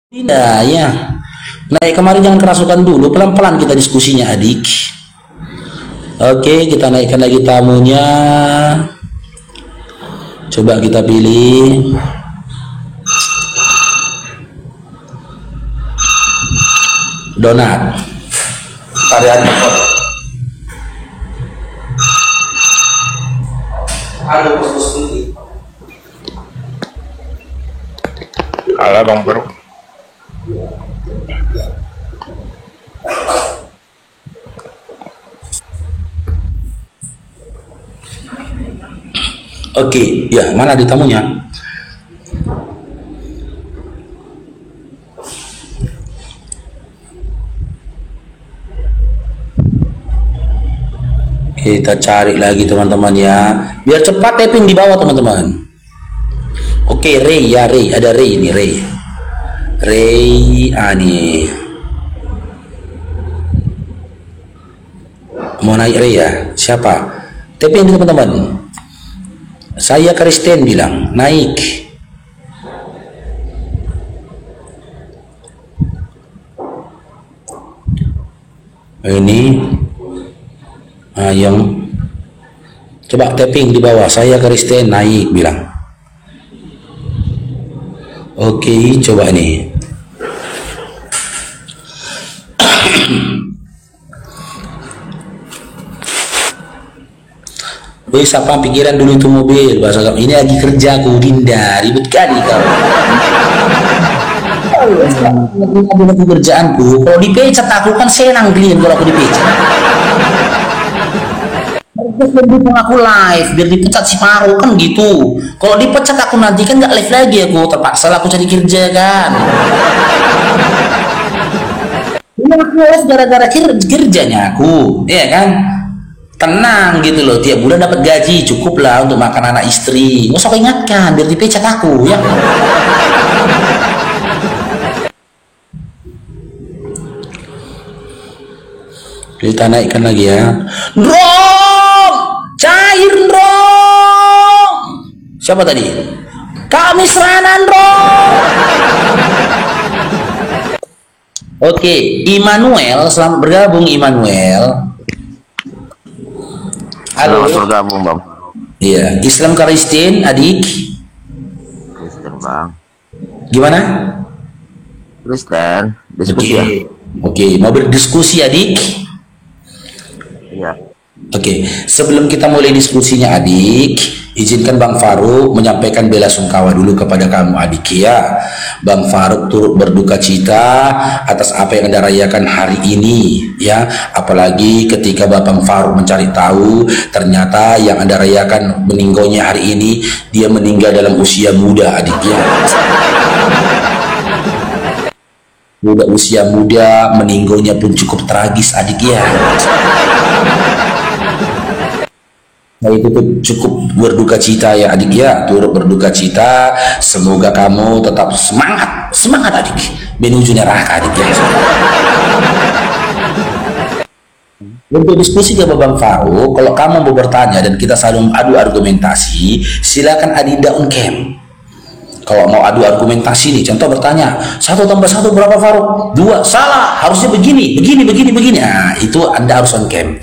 Tidak ya. Naik kemarin jangan kerasukan dulu, pelan-pelan kita diskusinya adik. Oke, kita naikkan lagi tamunya. Coba kita pilih. Donat. Variannya foto. Halo, Bos Budi. Halo Bang Bro. Oke, ya mana di tamunya? Kita cari lagi teman-teman ya. Biar cepat tapping di bawah teman-teman. Oke, Ray ya, Ray, ada Ray ini, Ray. Ray, nih. Mau naik Ray ya? Siapa? Tapping di teman-teman. Saya Kristen bilang, naik. Ini yang coba tapping di bawah. Saya Kristen, naik bilang. Oke, coba nih. Woi, siapa pikiran dulu itu mobil bahasa kamu ini lagi kerja aku Dinda, ribet kali kau. Lagi kerjaanku, kalau dipecat aku kan senang klien kalau aku dipecat. Mendukung aku live biar dipecat si Faru kan gitu. Kalau dipecat aku nanti kan nggak live lagi aku, terpaksa aku cari kerja kan. Ini aku live gara-gara kerjanya aku, ya kan? Tenang gitu loh, tiap bulan dapat gaji cukup lah untuk makan anak istri. Nggak usah ingatkan biar dipecat aku ya. Kita naikkan lagi ya. Drong, cair drong. Siapa tadi? Kami serangan drong. Oke, Immanuel, selamat bergabung Immanuel. Halo. Selamat bergabung Bang. Iya, Islam Kristen adik. Kristen Bang. Gimana? Kristen. Diskusi ya. Oke, mau berdiskusi adik? Iya. Oke, sebelum kita mulai diskusinya adik, izinkan Bang Faruk menyampaikan bela sungkawa dulu kepada kamu adik ya. Bang Faruk turut berduka cita atas apa yang Anda rayakan hari ini ya. Apalagi ketika Bapak Faruk mencari tahu ternyata yang Anda rayakan meninggalnya hari ini, dia meninggal dalam usia muda adik ya. Usia muda, meninggalnya pun cukup tragis adik ya. Nah itu tuh cukup berduka cita ya adik ya, turut berduka cita. Semoga kamu tetap semangat adik menuju neraka adik ya. Untuk diskusi ke Bang Faruk, kalau kamu mau bertanya dan kita saling adu argumentasi, silakan Adinda on cam. Kalau mau adu argumentasi nih, contoh bertanya 1 tambah 1 berapa Faruk? 2, salah, harusnya begini. Nah itu Anda harus on cam.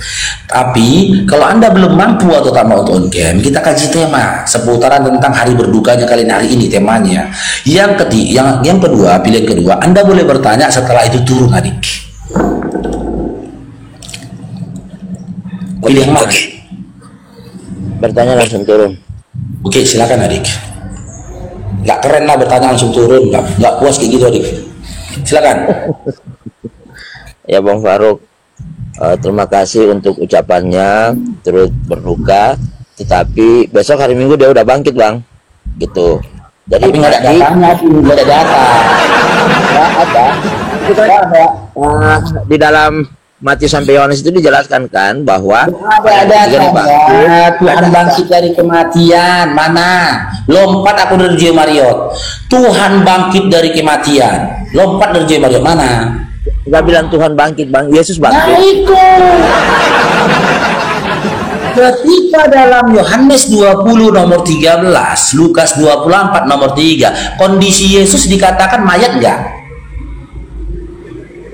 Tapi kalau Anda belum mampu atau tak mau on cam, kita kaji tema seputaran tentang hari berdukanya kalian hari ini temanya. Yang kedua, pilihan kedua, Anda boleh bertanya setelah itu turun adik. Pilih yang mana? Bertanya langsung turun. Oke, silakan adik. Nggak keren lah bertanya langsung turun, nggak puas kayak gitu adik. Silakan. Ya Bang Faruk, terima kasih untuk ucapannya, turut berduka. Tetapi besok hari Minggu dia udah bangkit Bang, gitu. Jadi tapi nggak ada datanya, nggak ada data. Di dalam Matius sampai Yohanes itu dijelaskan kan bahwa ada Tuhan bangkit dari kematian. Mana? Lompat aku dari Joy Mariot. Tuhan bangkit dari kematian. Lompat dari Joy Mariot mana? Gak bilang Tuhan bangkit, Bang. Yesus bangkit. Nah itu. Ketika dalam Yohanes 20 nomor 13, Lukas 24 nomor 3, kondisi Yesus dikatakan mayat enggak?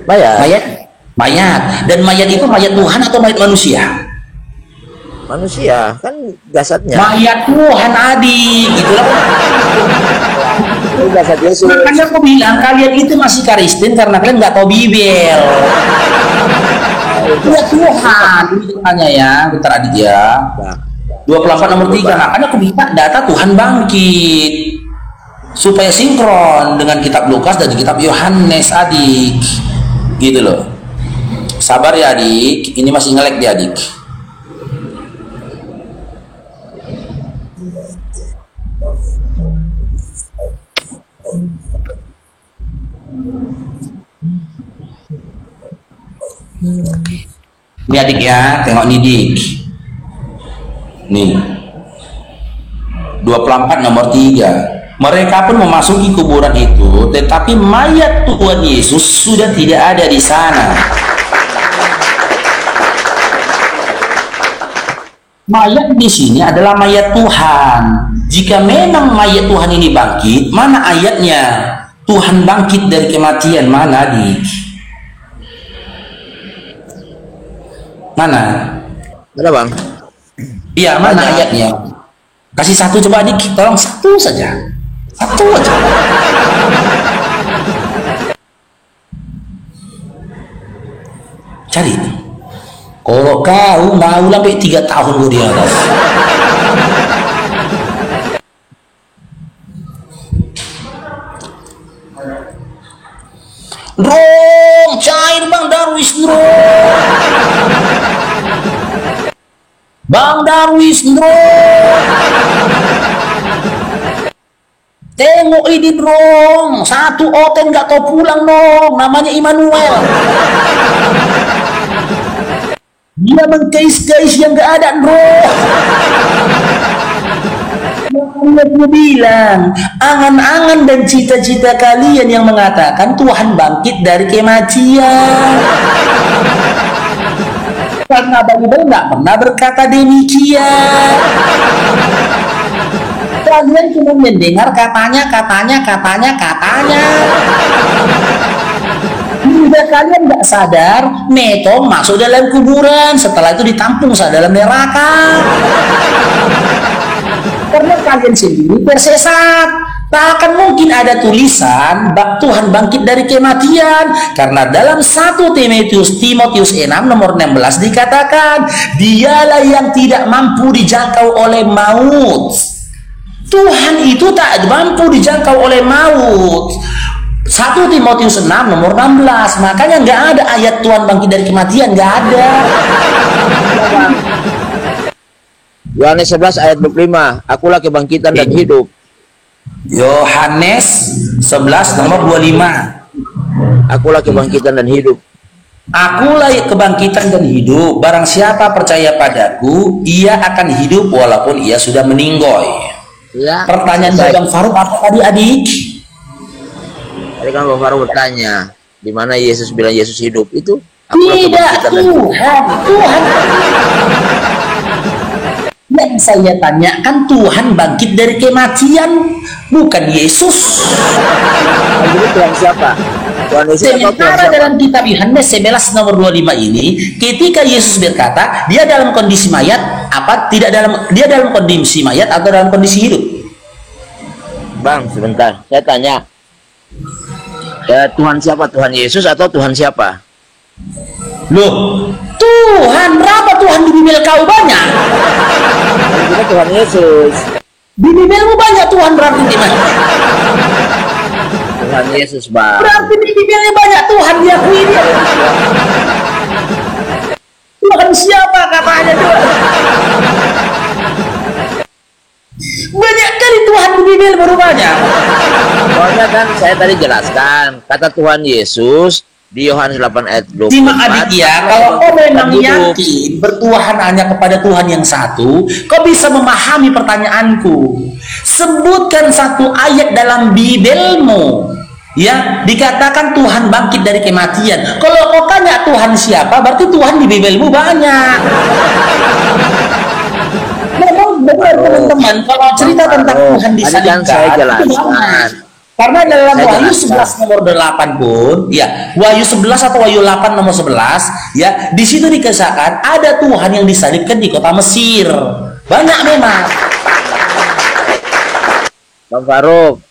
Mayat. Mayat, mayat. Dan mayat itu mayat Tuhan atau mayat manusia? Manusia kan jasadnya. Mayat Tuhan, adik, gitu lah. Itu jasad Yesus. Makanya aku bilang kalian itu masih Kristen karena kalian nggak tahu Bibel. Ya Tuhan, ini tanya ya, bentar adik ya. 24 nomor 3. Makanya aku minta data Tuhan bangkit supaya sinkron dengan kitab Lukas dan kitab Yohanes, adik. Gitu loh. Sabar ya adik, ini masih ngelek dia adik. Ini adik ya, tengok nih dik. Nih 24 nomor 3. Mereka pun memasuki kuburan itu, tetapi mayat Tuhan Yesus sudah tidak ada di sana. Mayat di sini adalah mayat Tuhan. Jika memang mayat Tuhan ini bangkit, mana ayatnya? Tuhan bangkit dari kematian, mana dik? Mana? Ada bang? Iya, mana ayatnya? Kasih satu coba adik, tolong satu saja. Satu aja. Cari. Kalau kau mau sampai 3 tahun gue di atas. Drong, cair Bang Darwis, drong. Bang Darwis, drong. Tengok ini drong, satu oten gak kau pulang dong, namanya Immanuel. Dia mengkais-kais yang gak ada drong. Makanya gue bilang, angan-angan dan cita-cita kalian yang mengatakan Tuhan bangkit dari kematian. Karena Bible nggak pernah berkata demikian. Kalian cuma mendengar katanya. Hingga kalian nggak sadar, Metom masuk dalam kuburan, setelah itu ditampung dalam neraka. Karena kalian sendiri tersesat. Tak akan mungkin ada tulisan Tuhan bangkit dari kematian, karena dalam 1 Timotius 6 nomor 16 dikatakan, dialah yang tidak mampu dijangkau oleh maut. Tuhan itu tak mampu dijangkau oleh maut. 1 Timotius 6 nomor 16. Makanya nggak ada ayat Tuhan bangkit dari kematian, nggak ada. Yohanes 11 ayat 25, akulah kebangkitan dan hidup. Yohanes 11 nomor 25. Akulah kebangkitan dan hidup. Akulah kebangkitan dan hidup. Barang siapa percaya padaku, ia akan hidup walaupun ia sudah meninggoy. Ya, pertanyaan Bang Faruk apa tadi adik? Tadi kan Bang Faruk bertanya, di mana Yesus bilang Yesus hidup itu? Akulah Tidak, kebangkitan dan hidup. Tuhan. Yang saya tanyakan, Tuhan bangkit dari kematian, bukan Yesus. Jadi Tuhan siapa? Tuhan Yesus atau Tuhan Sementara siapa? dalam kitab Yohanes 11 nomor 25 ini, ketika Yesus berkata dia dalam kondisi mayat, dia dalam kondisi mayat atau dalam kondisi hidup? Bang, sebentar, saya tanya. Ya, Tuhan siapa? Tuhan Yesus atau Tuhan siapa? Loh, Tuhan, berapa Tuhan di Bibel kau banyak? Kita Tuhan Yesus. Di Bibelmu banyak Tuhan berarti di mana? Tuhan Yesus, Bang. Berarti di Bibelnya banyak Tuhan diakui dia. Tuhan siapa katanya Tuhan? Banyak kali Tuhan di Bibel baru banyak. Soalnya kan saya tadi jelaskan, kata Tuhan Yesus di Yohanes 8 ayat 24. Simak adik ya, kalau kau memang yakin bertuhan hanya kepada Tuhan yang satu, kau bisa memahami pertanyaanku. Sebutkan satu ayat dalam Bibelmu, ya, dikatakan Tuhan bangkit dari kematian. Kalau kau tanya Tuhan siapa, berarti Tuhan di Bibelmu banyak. Memang benar teman-teman, kalau cerita tentang Tuhan Tadi kan saya disalibkan, jelaskan. Karena dalam Saya Wahyu jelaskan. 11 nomor 8 pun, ya, Wahyu 11 atau Wahyu 8 nomor 11, ya, di situ dikisahkan ada Tuhan yang disalibkan di kota Mesir. Banyak memang. Bang Faruk,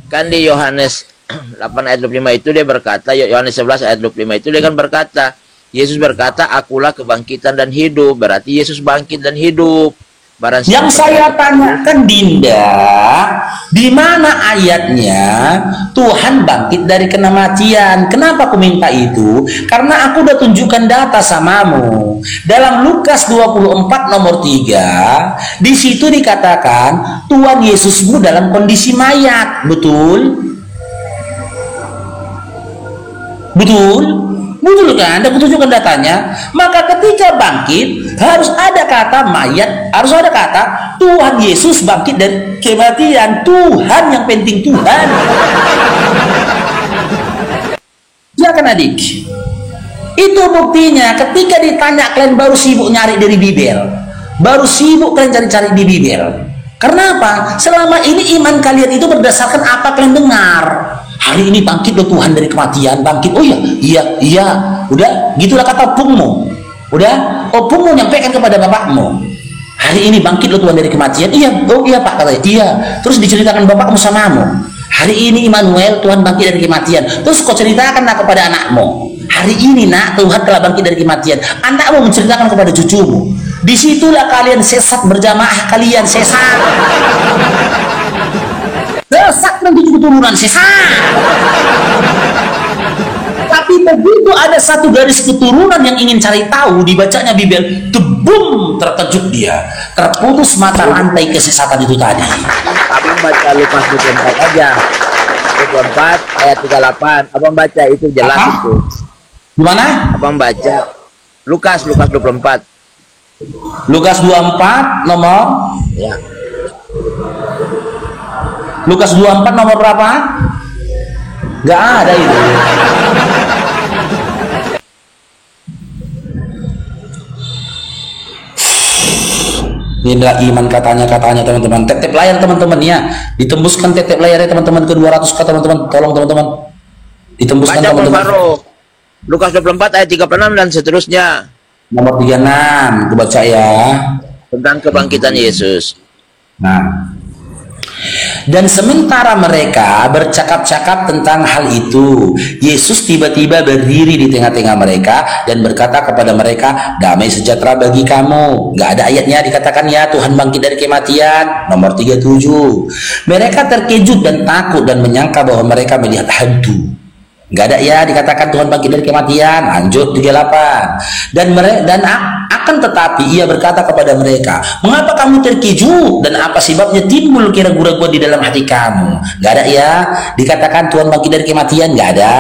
kan di Yohanes 8 ayat 25 itu dia berkata, Yohanes 11 ayat 25 itu dia kan berkata, Yesus berkata, akulah kebangkitan dan hidup. Berarti Yesus bangkit dan hidup. Barang Yang siapa saya yang- tanyakan, Dinda, di mana ayatnya Tuhan bangkit dari kematian? Kenapa aku minta itu? Karena aku udah tunjukkan data samamu. Dalam Lukas 24 nomor 3, di situ dikatakan Tuhan Yesusmu dalam kondisi mayat. Betul? Betul? Betul kan? Aku tunjukkan datanya. Maka ketika bangkit harus ada kata mayat, harus ada kata Tuhan Yesus bangkit dari kematian. Tuhan yang penting, Tuhan. Silakan adik. Itu buktinya ketika ditanya kalian baru sibuk nyari dari Bible. Baru sibuk kalian cari-cari di Bible. Karena apa? Selama ini iman kalian itu berdasarkan apa kalian dengar. Hari ini bangkit loh Tuhan dari kematian, bangkit. Oh iya. Udah, gitulah kata opungmu. Udah, opungmu nyampaikan kepada bapakmu. Hari ini bangkit loh Tuhan dari kematian. Iya, oh iya Pak, katanya. Iya. Terus diceritakan bapakmu samamu. Hari ini Immanuel, Tuhan bangkit dari kematian. Terus kau ceritakan kepada anakmu. Hari ini nak, Tuhan telah bangkit dari kematian. Anakmu menceritakan kepada cucumu. Disitulah kalian sesat berjamaah, kalian sesat. Sesat dan 7 keturunan sesat. Tapi begitu ada satu garis keturunan yang ingin cari tahu, dibacanya Bible, tebum, terkejut dia, terputus mata rantai kesesatan itu tadi. Abang baca Lukas 24 aja. 24 ayat 38. Abang baca itu jelas Apa? itu. Gimana? Abang baca Lukas 24. Lukas 24 nomor Ya. Lukas 24 nomor berapa? Gak ada itu. Inilah iman katanya teman-teman. Tetep layar teman-teman ya. Ditembuskan tetep layarnya teman-teman ke 200 k teman-teman. Tolong teman-teman. Ditembuskan Baca Bang teman-teman. Faruk. Lukas 24 ayat 36 dan seterusnya Nomor 36 aku baca ya. tentang kebangkitan Yesus. Nah, dan sementara mereka bercakap-cakap tentang hal itu, Yesus tiba-tiba berdiri di tengah-tengah mereka dan berkata kepada mereka, damai sejahtera bagi kamu. Gak ada ayatnya dikatakan ya Tuhan bangkit dari kematian. Nomor 37. Mereka terkejut dan takut dan menyangka bahwa mereka melihat hantu. Gak ada ya dikatakan Tuhan bangkit dari kematian. Lanjut 38. Dan akan tetapi ia berkata kepada mereka, mengapa kamu terkejut dan apa sebabnya timbul keraguan di dalam hati kamu? Gak ada ya dikatakan Tuhan bangkit dari kematian. Gak ada.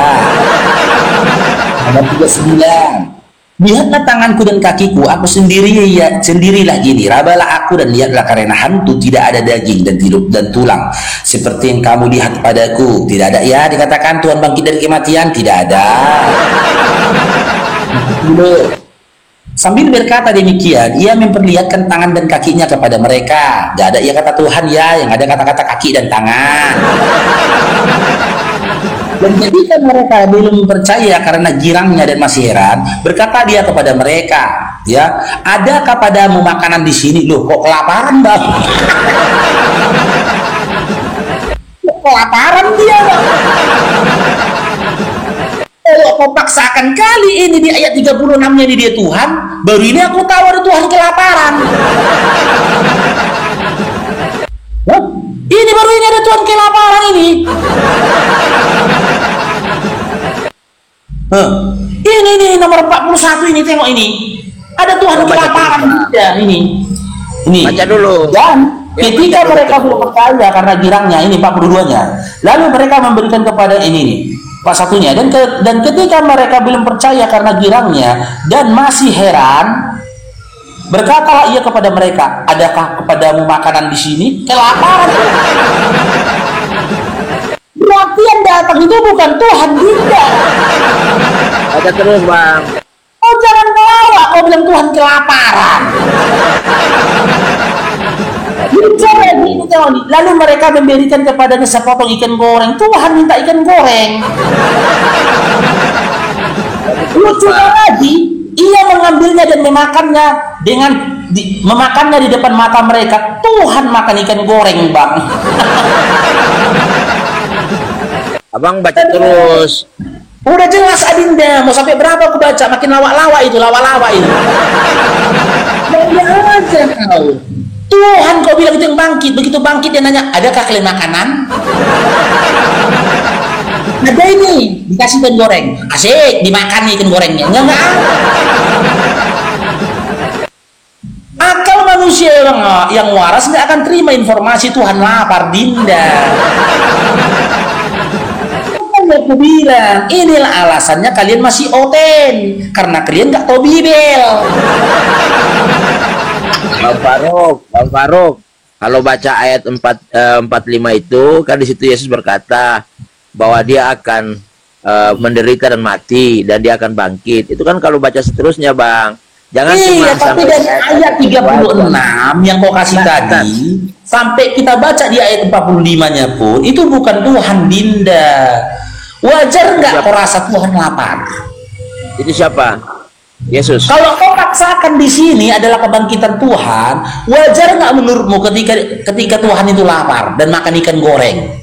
Nomor 39. Lihatlah tanganku dan kakiku, aku sendirilah gini. Rabalah aku dan lihatlah, karena hantu tidak ada daging dan tulang seperti yang kamu lihat padaku. Tidak ada ya dikatakan Tuhan bangkit dari kematian. Tidak ada. Sambil berkata demikian, ia memperlihatkan tangan dan kakinya kepada mereka. Gak ada ya kata Tuhan ya, yang ada kata-kata kaki dan tangan. Dan ketika mereka belum percaya karena girangnya dan masih heran, berkata dia kepada mereka, ya, adakah padamu makanan di sini? Loh, kok kelaparan bang? Kok kelaparan dia bang? Kalau kau paksakan kali ini di ayat 36-nya di dia Tuhan, baru ini aku tahu ada Tuhan kelaparan. Hah? Ini baru ini ada Tuhan kelaparan ini. Ini nomor 41 ini, tengok ini. Ada Tuhan kelaparan juga ini. Ini. Baca dulu. Dan ketika mereka belum percaya karena girangnya, ini 42-nya. Lalu mereka memberikan kepada ini nih, 41-nya. Dan ketika mereka belum percaya karena girangnya dan masih heran, berkatalah ia kepada mereka, adakah kepadamu makanan di sini? Kelaparan. Berarti yang datang itu bukan Tuhan juga. Baca terus bang. Oh jangan ngelawak, kau bilang Tuhan kelaparan. Bicara gini tahu nih. Lalu mereka memberikan kepadanya sepotong ikan goreng. Tuhan minta ikan goreng. Lucunya lagi, ia mengambilnya dan memakannya memakannya di depan mata mereka. Tuhan makan ikan goreng, Bang. Abang baca terus. Udah jelas Adinda, mau sampai berapa aku baca, makin lawak-lawak itu. Ya aja kau. Tuhan kau bilang itu yang bangkit, begitu bangkit dia nanya, adakah kalian makanan? Ada ini, dikasih ikan goreng. Asik, dimakan ikan gorengnya. Enggak. Akal manusia yang waras nggak akan terima informasi Tuhan lapar, Dinda. Aku bilang, inilah alasannya kalian masih oten, karena kalian nggak tahu Bibel. Bang Faruk, kalau baca ayat 45 itu kan di situ Yesus berkata bahwa dia akan menderita dan mati dan dia akan bangkit. Itu kan kalau baca seterusnya, Bang. Jangan cuma tapi dari ayat 36 yang kau kasih tadi sampai kita baca di ayat 45-nya pun itu bukan Tuhan, Dinda. Wajar nggak kau rasa Tuhan lapar? Itu siapa? Yesus. Kalau kau paksakan di sini adalah kebangkitan Tuhan, wajar nggak menurutmu ketika Tuhan itu lapar dan makan ikan goreng?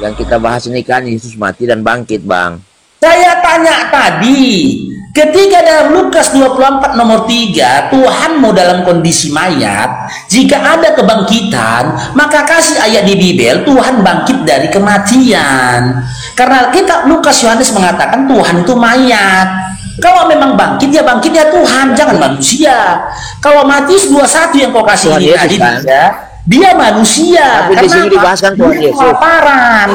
Yang kita bahas ini kan Yesus mati dan bangkit, Bang. Saya tanya tadi, ketika dalam Lukas 24 nomor 3, Tuhan mau dalam kondisi mayat, jika ada kebangkitan, maka kasih ayat di Bibel, Tuhan bangkit dari kematian. Karena kitab Lukas Yohanes mengatakan Tuhan itu mayat. Kalau memang bangkit, ya bangkitnya Tuhan, jangan manusia. Kalau Matius 21 yang kau kasih Tuhan ini Yesus, tadi, kan? dia manusia. Tapi di sini dibahaskan Tuhan Yesus. Kelaparan.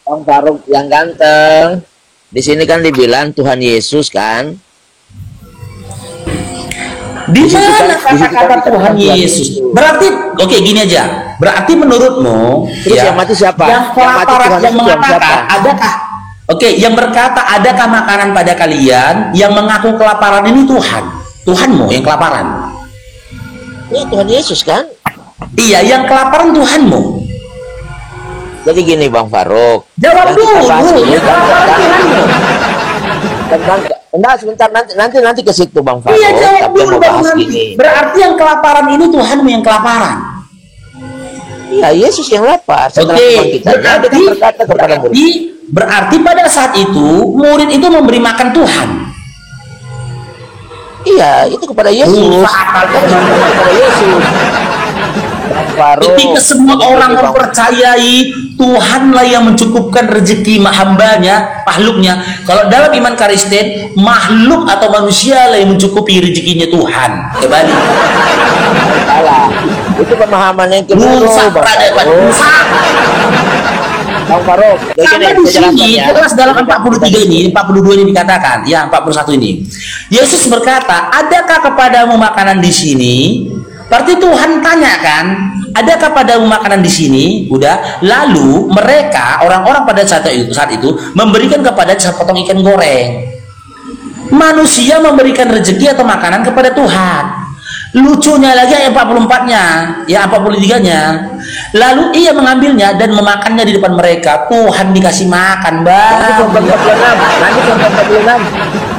Bang Faruk yang ganteng. Di sini kan dibilang Tuhan Yesus kan? Di mana kata-kata Tuhan Yesus? Berarti oke, gini aja. Berarti menurutmu terus yang mati siapa? Yang kelaparan yang mengatakan adakah yang berkata adakah makanan pada kalian, yang mengaku kelaparan ini Tuhan. Tuhanmu yang kelaparan. Ya Tuhan Yesus kan? Iya, yang kelaparan Tuhanmu. Jadi gini Bang Faruk. Jawab dulu. Enggak, sebentar nanti ke situ Bang Faruk. Iya, jawab tapi dulu mau bahas nanti. gini. Berarti yang kelaparan ini Tuhanmu yang kelaparan. Iya, Yesus yang lapar. Oke, berarti pada saat itu murid itu memberi makan Tuhan. Iya, itu kepada Yesus. Kepada Yesus. Ketika semua orang mempercayai Tuhanlah yang mencukupkan rezeki hambanya, makhluknya. Kalau dalam iman Kristen, makhluk atau manusia lah yang mencukupi rezekinya Tuhan. Kembali. Salah. Itu pemahaman yang keliru. Bang Faruk, karena di sini jelas dalam 43 ini, 42 ini dikatakan, ya 41 ini. Yesus berkata, adakah kepadamu makanan di sini? Berarti Tuhan tanyakan, adakah padamu makanan di sini? Udah. Lalu mereka orang-orang pada saat itu memberikan kepada sepotong ikan goreng. Manusia memberikan rezeki atau makanan kepada Tuhan. Lucunya lagi ayat 44-nya, ya 43-nya. Lalu ia mengambilnya dan memakannya di depan mereka. Tuhan dikasih makan, Bang. Nanti sampai 46.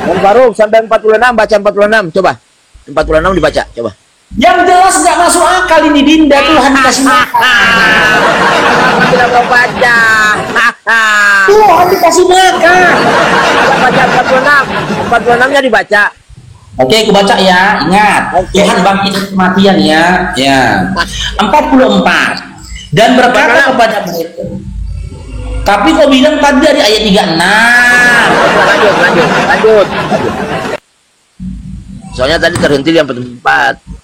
Bang Faruk sampai 46, baca 46. Coba. 46 dibaca, coba. Yang jelas nggak masuk akal ini, Dinda. Tuhan dikasih makan. Tidak mau baca. Tuhan dikasih makan. Baca 46. 46-nya dibaca. Oke, aku baca ya. Ingat, Tuhan bangkit kematian ya. Ya. 44. Dan berkata kepada mereka. Tapi kau bilang tadi dari ayat 36. Lanjut. Soalnya tadi terhenti di 44.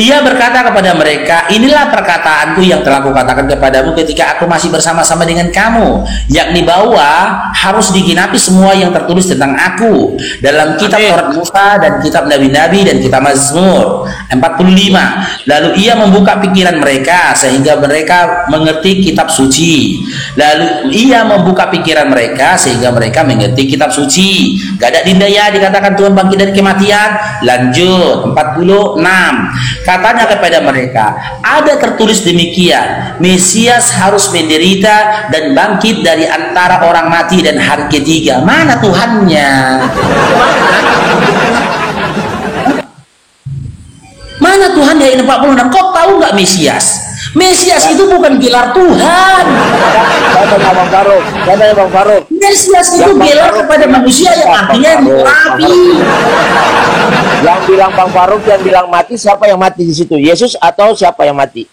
Ia berkata kepada mereka, inilah perkataanku yang telah kukatakan kepadamu ketika aku masih bersama-sama dengan kamu, yakni bahwa harus digenapi semua yang tertulis tentang aku dalam kitab Taurat Musa dan kitab Nabi-Nabi dan kitab Mazmur 45. Lalu ia membuka pikiran mereka sehingga mereka mengerti kitab suci. Lalu ia membuka pikiran mereka sehingga mereka mengerti kitab suci. Gak ada dindaya dikatakan Tuhan bangkit dari kematian. Lanjut 46. Katanya kepada mereka, ada tertulis demikian, Mesias harus menderita dan bangkit dari antara orang mati dan hari ketiga. Mana Tuhannya? Mana Tuhan di ayat 46? Kau tahu nggak Mesias? Mesias itu bukan gelar Tuhan. Kata Bang Faruk. Mesias itu gelar kepada manusia yang artinya diurapi. Yang bilang Bang Faruk, yang bilang mati, siapa yang mati di situ? Yesus atau siapa yang mati?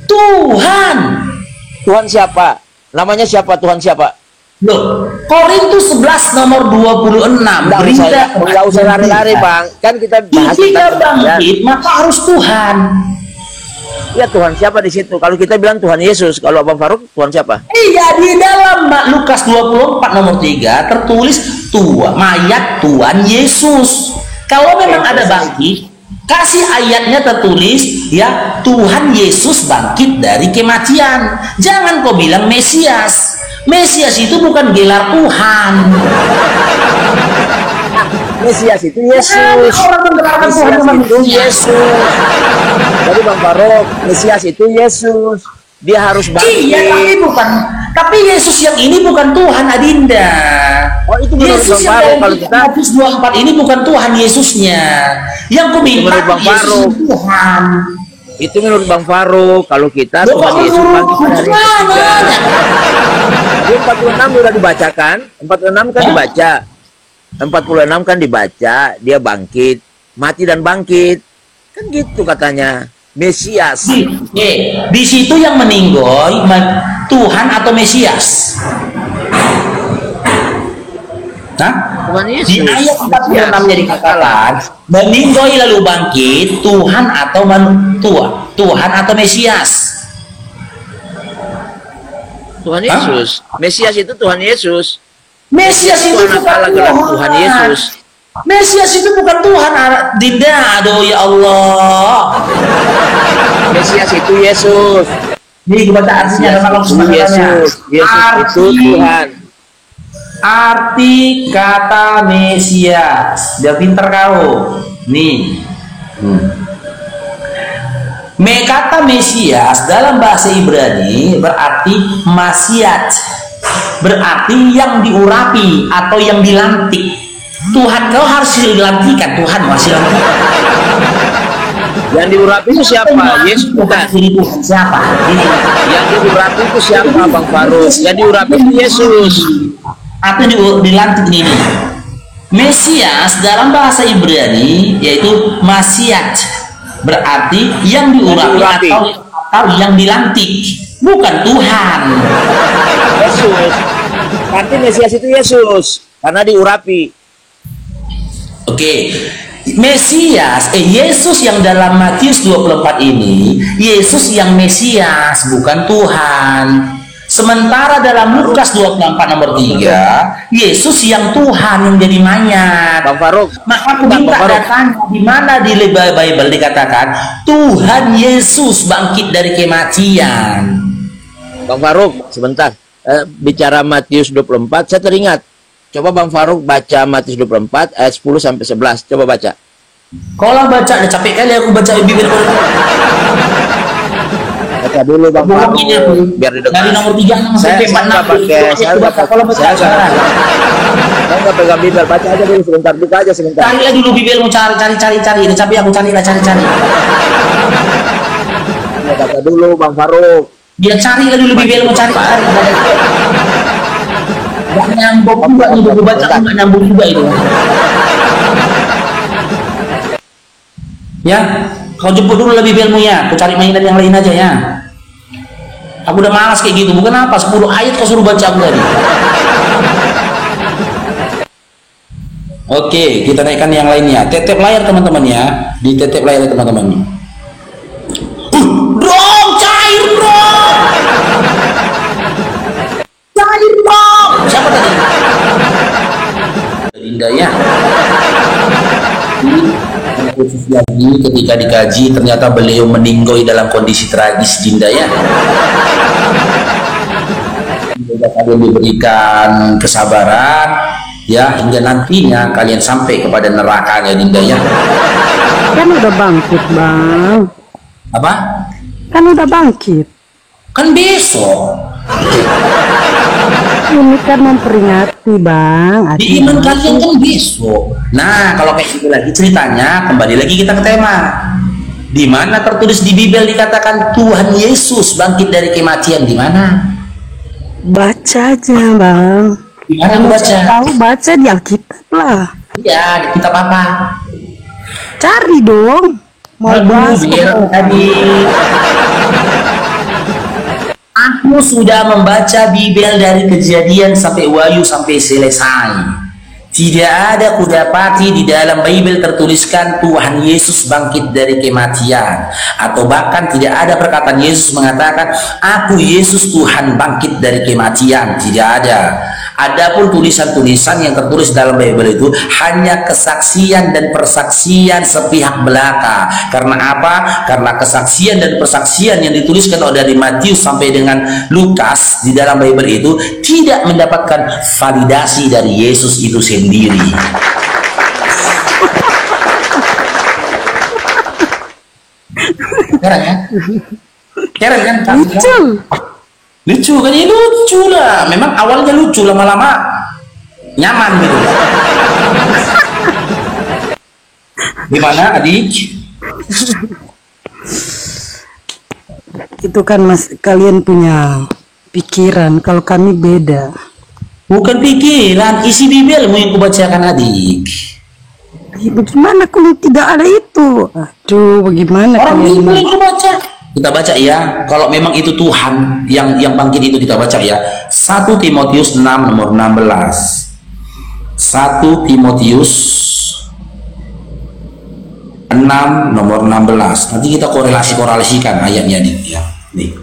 Tuhan. Tuhan siapa? Namanya siapa? Tuhan siapa? Loh, Korintus 11 nomor 26. Enggak usah lari-lari, Bang. Kan kita bahas tentang bangkit, maka harus Tuhan. Ya, Tuhan siapa di situ? Kalau kita bilang Tuhan Yesus, kalau Bang Faruk Tuhan siapa? Iya, di dalam Lukas 24 nomor 3 tertulis mayat Tuhan Yesus. Kalau memang ada bangkit, kasih ayatnya tertulis ya Tuhan Yesus bangkit dari kematian. Jangan kau bilang Mesias. Mesias itu bukan gelar Tuhan. Mesias itu Yesus. Orang menerangkan Tuhan itu Yesus. Jadi Bang Faruk, Mesias itu Yesus. Dia harus bangkit. Iya, tapi Yesus yang ini bukan Tuhan, Adinda. Oh, itu Yesus yang Faruk, kalau kita Matius 24 ini bukan Tuhan Yesusnya. Yang ku minta Yesus Tuhan. Itu menurut Bang Faruk. Kalau kita Tuhan Yesus bangkit dari ketiga. Jadi 46 sudah dibacakan. 46 kan dibaca. 46 kan dibaca, dia bangkit, mati dan bangkit. Kan gitu katanya. Mesias. Di situ yang meninggoy Tuhan atau Mesias? Nah, Tuhan Yesus. Di ayat 46-nya dikatakan meninggoy lalu bangkit, Tuhan atau Tuhan atau Mesias? Tuhan Yesus. Mesias itu Tuhan Yesus. Mesias itu bukan Tuhan Yesus. Mesias itu bukan Tuhan, Dinda. Aduh ya Allah. Mesias itu Yesus. Ini baca artinya dalam Yesus. Yesus itu Tuhan. Arti kata Mesias. Dia pinter kau. Nih. Kata Mesias dalam bahasa Ibrani berarti Masiat. Berarti yang diurapi atau yang dilantik. Tuhan kau harus dilantikan, Tuhan masih lantik. Yang diurapi itu siapa? Yesus bukan. Siapa? Yang diurapi itu siapa, Bang Faruk? Yang diurapi itu Yesus. Atau dilantik ini. Mesias dalam bahasa Ibrani yaitu Masiat. Berarti yang diurapi atau yang dilantik, bukan Tuhan. Yesus. Berarti Mesias itu Yesus karena diurapi. Oke. Mesias, Yesus yang dalam Matius 24 ini, Yesus yang Mesias, bukan Tuhan. Sementara dalam Lukas 24 nomor 3, Yesus yang Tuhan yang jadi mayat. Bang Faruk, maka aku minta datanya di mana di Bible dikatakan Tuhan Yesus bangkit dari kematian. Bang Faruk, sebentar. Bicara Matius 24, saya teringat. Coba Bang Faruk baca Matius 24 ayat 10 sampai 11. Coba baca. Kalau baca, udah capek kali aku baca bibir. Baca dulu Bang Faruk. Biar didengar. Dari nomor 3 sampai 4. Saya nggak pegang bibir. Baca aja dulu sebentar. Buka aja sebentar. Cari lagi dulu bibirmu, cari. Ini capek aku cari. Ya, baca dulu Bang Faruk. Dia cari lagi dulu bibirmu, cari. Gak nyambung juga nih, gue baca gak nyambung juga itu. Ya, kau jemput dulu lebih bibirmu ya. Aku cari mainan yang lain aja ya. Aku udah malas kayak gitu. Bukan apa, 10 ayat kau suruh baca aku tadi. Oke, kita naikkan yang lainnya. Tetep layar teman-teman ya. Di tetep layar teman-teman. Bro, cair bro. Cair bro. Siapa tadi? Dinda ya. Khusus lagi ketika dikaji ternyata beliau meninggoy dalam kondisi tragis, Dinda ya. Kalian diberikan kesabaran ya hingga nantinya kalian sampai kepada nerakanya, Dinda ya. Kan udah bangkit bang. Apa? Kan udah bangkit. Kan besok. Ini kan memperingati bang. Di iman kalian kan besok. Nah kalau kayak gitu lagi ceritanya, kembali lagi kita ke tema. Di mana tertulis di Bible dikatakan Tuhan Yesus bangkit dari kematian? Di mana? Baca aja bang. Di mana aku baca? Tahu baca di Alkitab lah. Iya, di kitab apa? Cari dong. Mau bahas tadi. Aku sudah membaca Bible dari Kejadian sampai Wahyu sampai selesai. Tidak ada kudapati di dalam Bible tertuliskan Tuhan Yesus bangkit dari kematian, atau bahkan tidak ada perkataan Yesus mengatakan aku Yesus Tuhan bangkit dari kematian. Tidak ada. Adapun tulisan-tulisan yang tertulis dalam Bible itu hanya kesaksian dan persaksian sepihak belaka. Karena apa? Karena kesaksian dan persaksian yang dituliskan dari Matius sampai dengan Lukas di dalam Bible itu tidak mendapatkan validasi dari Yesus itu sendiri. Keren ya? Keren kan? lucu. Lucu kan? Ya lucu lah. Memang awalnya lucu, lama-lama nyaman gitu. Gimana adik? Itu kan mas, kalian punya pikiran, kalau kami beda. Bukan pikiran, isi Bibelmu yang kubacakan adik. Bagaimana kalau tidak ada itu? Aduh, bagaimana Orang kalian? Bibel yang kubaca. Kita baca ya, kalau memang itu Tuhan yang bangkit itu kita baca ya. 1 Timotius 6 nomor 16. 1 Timotius 6 nomor 16. Nanti kita korelasikan ayatnya nih ya. Nih.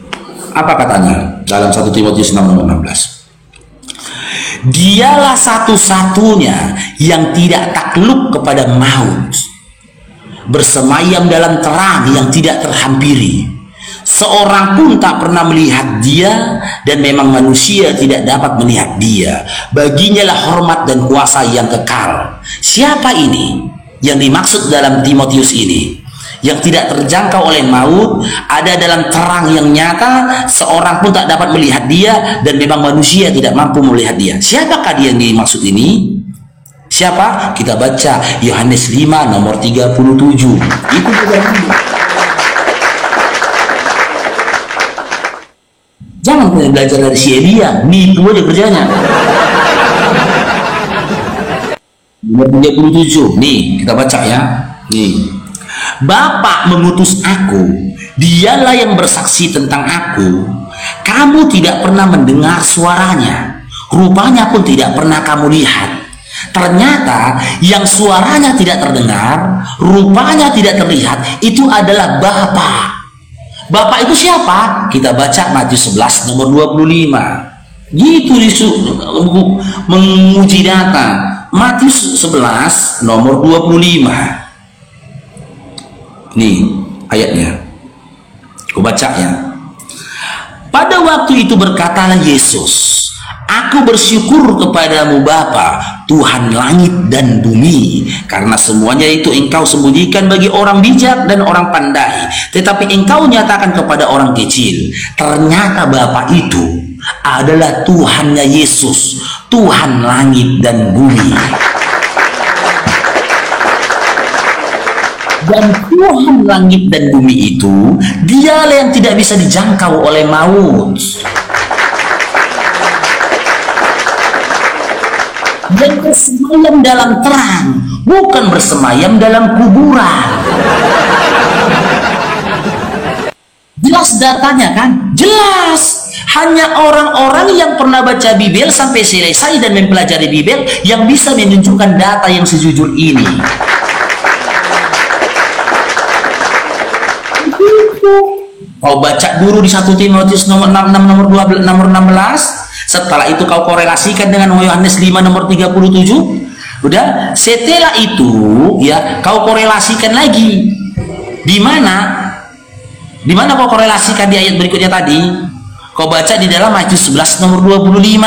Apa katanya dalam 1 Timotius 6 nomor 16? Dialah satu-satunya yang tidak takluk kepada maut, bersemayam dalam terang yang tidak terhampiri. Seorang pun tak pernah melihat dia, dan memang manusia tidak dapat melihat dia. Baginya lah hormat dan kuasa yang kekal. Siapa ini yang dimaksud dalam Timotius ini? Yang tidak terjangkau oleh maut, ada dalam terang yang nyata, seorang pun tak dapat melihat dia, dan memang manusia tidak mampu melihat dia. Siapakah dia yang dimaksud ini? Siapa? Kita baca Yohanes 5 nomor 37. Itu juga. Jangan belajar dari si Elia, nipu aja kerjanya. Nomor 37. Nih, kita baca ya. Nih. Bapa mengutus aku, dialah yang bersaksi tentang aku. Kamu tidak pernah mendengar suaranya, rupanya pun tidak pernah kamu lihat. Ternyata yang suaranya tidak terdengar, rupanya tidak terlihat, itu adalah Bapa. Bapa itu siapa? Kita baca Matius 11 nomor 25. Gitu menguji data. Matius 11 nomor 25. Nih ayatnya, aku baca ya. Pada waktu itu berkatalah Yesus, aku bersyukur kepadamu Bapa, Tuhan langit dan bumi, karena semuanya itu engkau sembunyikan bagi orang bijak dan orang pandai, tetapi engkau nyatakan kepada orang kecil. Ternyata Bapa itu adalah Tuhannya Yesus, Tuhan langit dan bumi. Dan Tuhan langit dan bumi itu, dialah yang tidak bisa dijangkau oleh maut. Dan bersemayam dalam terang, bukan bersemayam dalam kuburan. Jelas datanya kan? Jelas. Hanya orang-orang yang pernah baca Bible sampai selesai dan mempelajari Bible yang bisa menunjukkan data yang sejujur ini. Kau baca dulu di 1 Timotius nomor 6, nomor 12, nomor 16. Setelah itu kau korelasikan dengan Yohanes 5 nomor 37. Udah, setelah itu ya kau korelasikan lagi. Di mana? Di mana kau korelasikan di ayat berikutnya tadi? Kau baca di dalam Matius 11 nomor 25.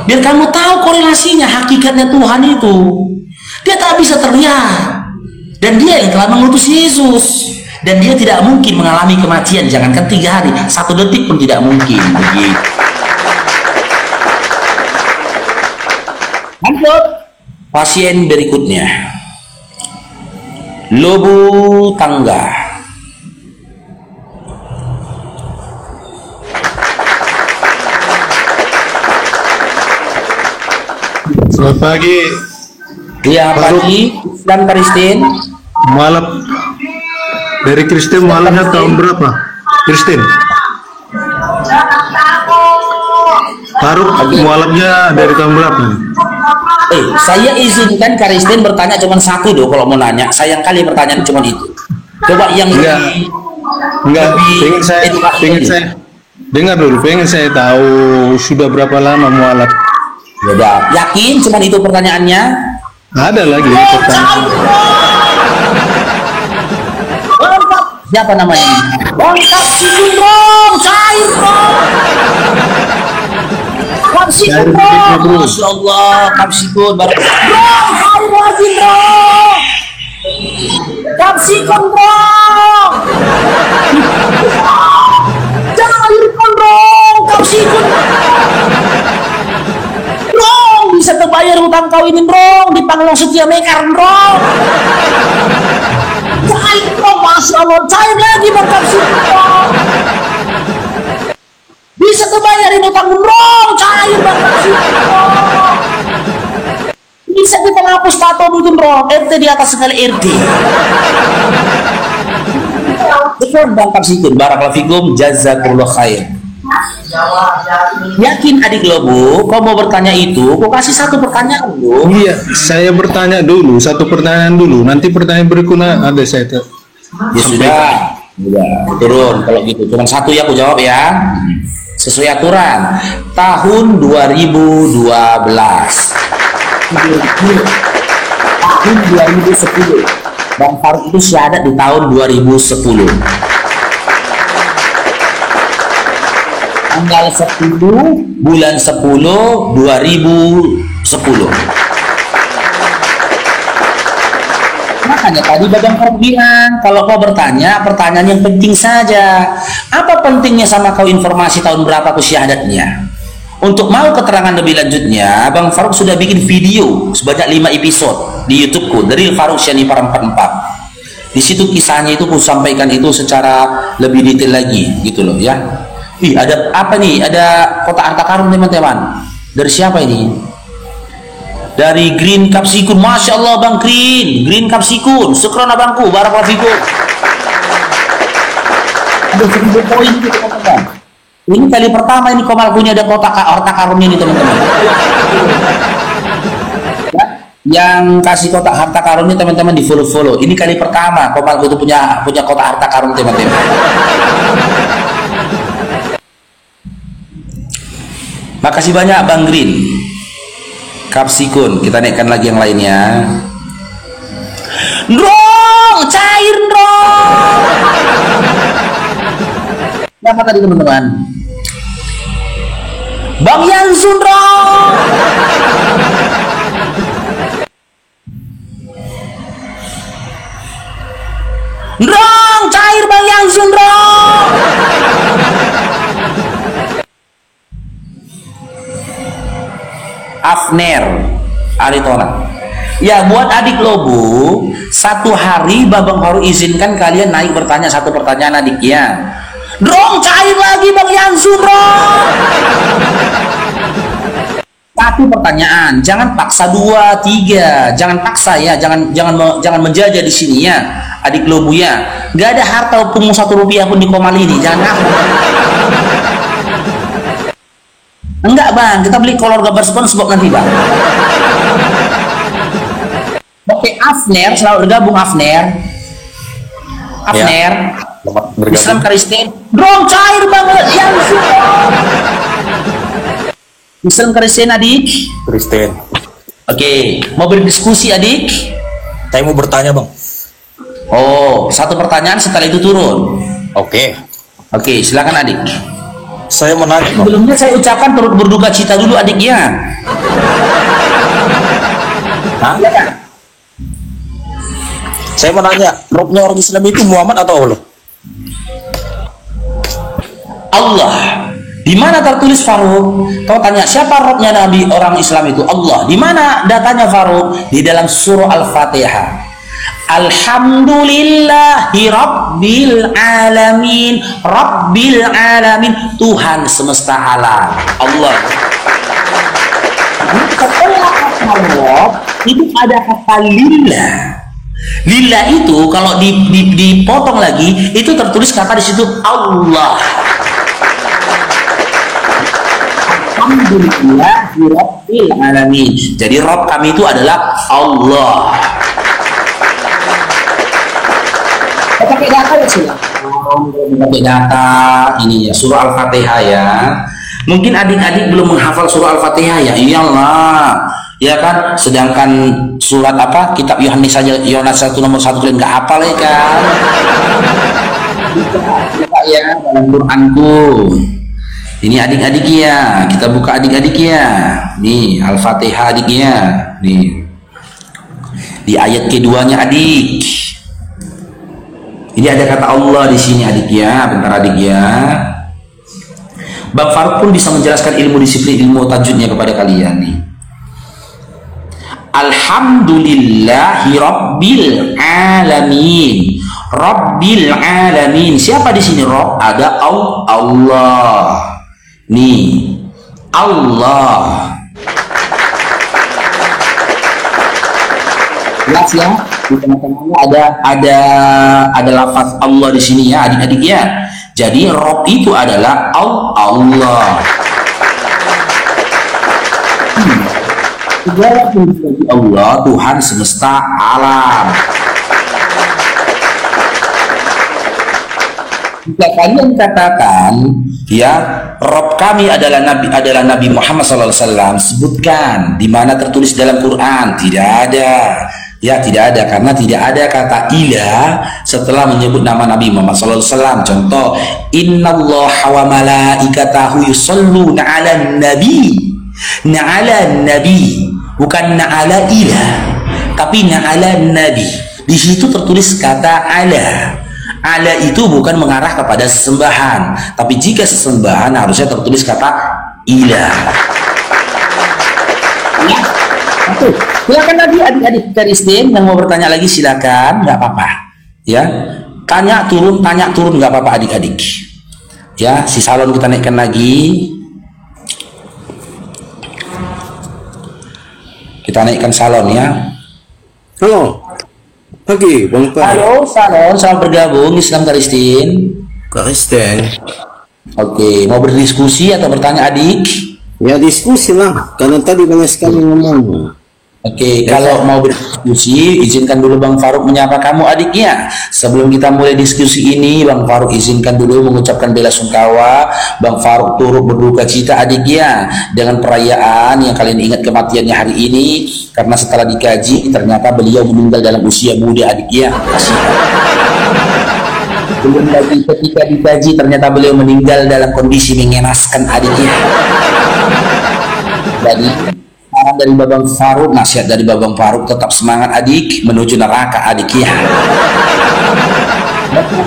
Biar kamu tahu korelasinya, hakikatnya Tuhan itu. Dia tak bisa terlihat. Dan dia yang telah mengutus Yesus. Dan dia tidak mungkin mengalami kematian, jangankan 3 hari, 1 detik pun tidak mungkin. Begitu. Lanjut. Pasien berikutnya, lobu tangga. Selamat pagi. Iya, pagi. Dan Kristen. Mualaf dari Kristen, mualafnya tahun berapa? Kristen. Faruk, mualafnya dari tahun berapa? Saya izinkan Kristen bertanya cuma satu doh kalau mau nanya. Sayang kali pertanyaan cuma itu. Coba yang enggak. Pengen saya dengar dulu. Pengen saya tahu sudah berapa lama mualaf. Udah, yakin cuma itu pertanyaannya? Ada lagi pertanyaan. Siapa namanya? Kapsikun dong, cair dong. Kapsikun dong. Masya Allah, kapsikun baru. Dong, cair lagi dong. Kapsikun dong. Jangan alirkan dong, kapsikun. Dong, bisa terbayar hutang kau ini dong, di Panglang Setia Mekar dong. Cair dong, Masya Allah, cair lagi berkapsikun dong. Bisa kebayarin utang dong, cair berkapsikun dong. Bisa kita ngapus tato mungkin dong, RT di atas sekali RT. Betul bang kapsikun, barakallahu fikum, jazakumullah khair. Yakin adik Lobo, kau mau bertanya itu, kau kasih satu pertanyaan dulu. Iya, saya bertanya dulu, satu pertanyaan dulu. Nanti pertanyaan berikutnya ada saya. Ya sudah, turun kalau gitu. Cuma satu ya aku jawab ya. Sesuai aturan. Tahun 2012. Tahun 2010. Bang Faruk itu syahadat di tahun 2010. Tanggal 10 bulan 10 2010. Makanya tadi Babang Faruk bilang, kalau kau bertanya pertanyaan yang penting saja. Apa pentingnya sama kau informasi tahun berapa aku syahadatnya? Untuk mau keterangan lebih lanjutnya, Bang Faruk sudah bikin video sebanyak 5 episode di YouTubeku, dari Faruk Syanifar 44. Di situ kisahnya itu aku sampaikan itu secara lebih detail lagi, gitu loh ya. Ada apa nih? Ada kotak harta karun teman-teman. Dari siapa ini? Dari Green Kapsikun. Masya Allah Bang Green Kapsikun. Syukron abangku, barakallahu fikum. Ada 1000 poin itu teman-teman. Ini kali pertama ini Komal punya ada kotak harta karun ini teman-teman. Ya, yang kasih kotak harta karun ini teman-teman di follow. Ini kali pertama Komal itu punya kotak harta karun teman-teman. Makasih banyak Bang Green Kapsikun. Kita naikkan lagi yang lainnya. Dong, cair dong. Siapa tadi teman-teman? Bang Yansun dong. Dong, cair Bang Yansun dong. Afner Aritona. Ya, buat adik Lobo, satu hari Babang Faruk izinkan kalian naik bertanya satu pertanyaan adiknya. Dong, cair lagi Bang Yansun dong. Satu pertanyaan, jangan paksa 2, 3, jangan paksa ya, jangan menjajah di sini ya, adik Lobo ya. Gak ada harta pungung 1 rupiah pun di Komal ini, jangan ngaku. Enggak bang, kita beli kolor gambar SpongeBob nanti bang. Oke, Afner selalu bergabung Afner. Afner. Islam Kristen. Drum cair banget yang suka. Islam Kristen adik. Kristen. Oke, mau berdiskusi adik? Saya mau bertanya bang. Oh, satu pertanyaan setelah itu turun. Oke. Oke, silakan adik. Saya mau nanya bang. Sebelumnya saya ucapkan turut berduka cita dulu adiknya. Hah? Saya mau nanya, Robnya orang Islam itu Muhammad atau Allah? Allah. Di mana tertulis Faruk? Kau tanya siapa Robnya Nabi orang Islam itu? Allah. Di mana datanya Faruk? Di dalam surah Al-Fatihah. Alhamdulillahi Rabbil Alamin. Rabbil Alamin, Tuhan semesta alam. Allah. Setelah kata Rob itu ada kata lillah. Lillah itu kalau dipotong lagi itu tertulis kata di situ Allah. Alhamdulillahi Rabbil Alamin. Jadi Rob kami itu adalah Allah. Pakai data ya sih. Pakai data ini ya surah Al-Fatihah ya. Mungkin adik-adik belum menghafal surah Al-Fatihah ya. Iyalah. Ya kan, sedangkan surat apa kitab Yohanes saja Yohanes 1 nomor 1 kalian nggak hafal ya kan? Buka ya dalam Quranku. Ini adik-adik ya, kita buka adik-adik ya. Nih Al-Fatihah adiknya. Nih di ayat keduanya adik. Ini ada kata Allah di sini adik ya, bentar adik ya. Bang Faruk pun bisa menjelaskan ilmu disiplin ilmu tajwidnya kepada kalian nih. Alhamdulillahi Rabbil Alamin. Rabbil Alamin. Siapa di sini Rob? Ada Allah. Nih Allah. Jelas ya? Di tengah-tengahnya ada lafaz Allah di sini ya adik-adik ya. Jadi Rob itu adalah Allah. Segala puji bagi Allah, Tuhan semesta alam. Jika kalian katakan, ya, Rob kami adalah Nabi Muhammad SAW, sebutkan di mana tertulis dalam Quran. Tidak ada. Ya, tidak ada karena tidak ada kata ilah setelah menyebut nama Nabi Muhammad SAW. Contoh, Innallaha wa malaikatahu yusholluna 'alan nabi. Na'ala nabi, bukan na'ala ilah, tapi na'ala nabi. Di situ tertulis kata ala. Ala itu bukan mengarah kepada sesembahan, tapi jika sesembahan harusnya tertulis kata ilah. Ya. Oke, silakan lagi adik-adik Kristen yang mau bertanya lagi silakan, nggak apa-apa. Ya, tanya turun nggak apa-apa adik-adik. Ya, si salon kita naikkan lagi. Kita naikkan salon ya. Halo, pagi Bang Pak. Halo salon, selamat bergabung Islam Kristen. Kristen. Oke, mau berdiskusi atau bertanya adik? Ya diskusi lah, karena tadi banyak sekali ngomong. Oke, kalau mau berdiskusi, izinkan dulu Bang Faruk menyapa kamu adiknya. Sebelum kita mulai diskusi ini, Bang Faruk izinkan dulu mengucapkan bela sungkawa. Bang Faruk turut berduka cita adiknya dengan perayaan yang kalian ingat kematiannya hari ini. Karena setelah dikaji, ternyata beliau meninggal dalam usia muda adiknya. Belum lagi ketika dikaji, ternyata beliau meninggal dalam kondisi mengenaskan adiknya. Jadi saran dari Babang Faruk, nasihat dari Babang Faruk, tetap semangat adik menuju neraka adik ya.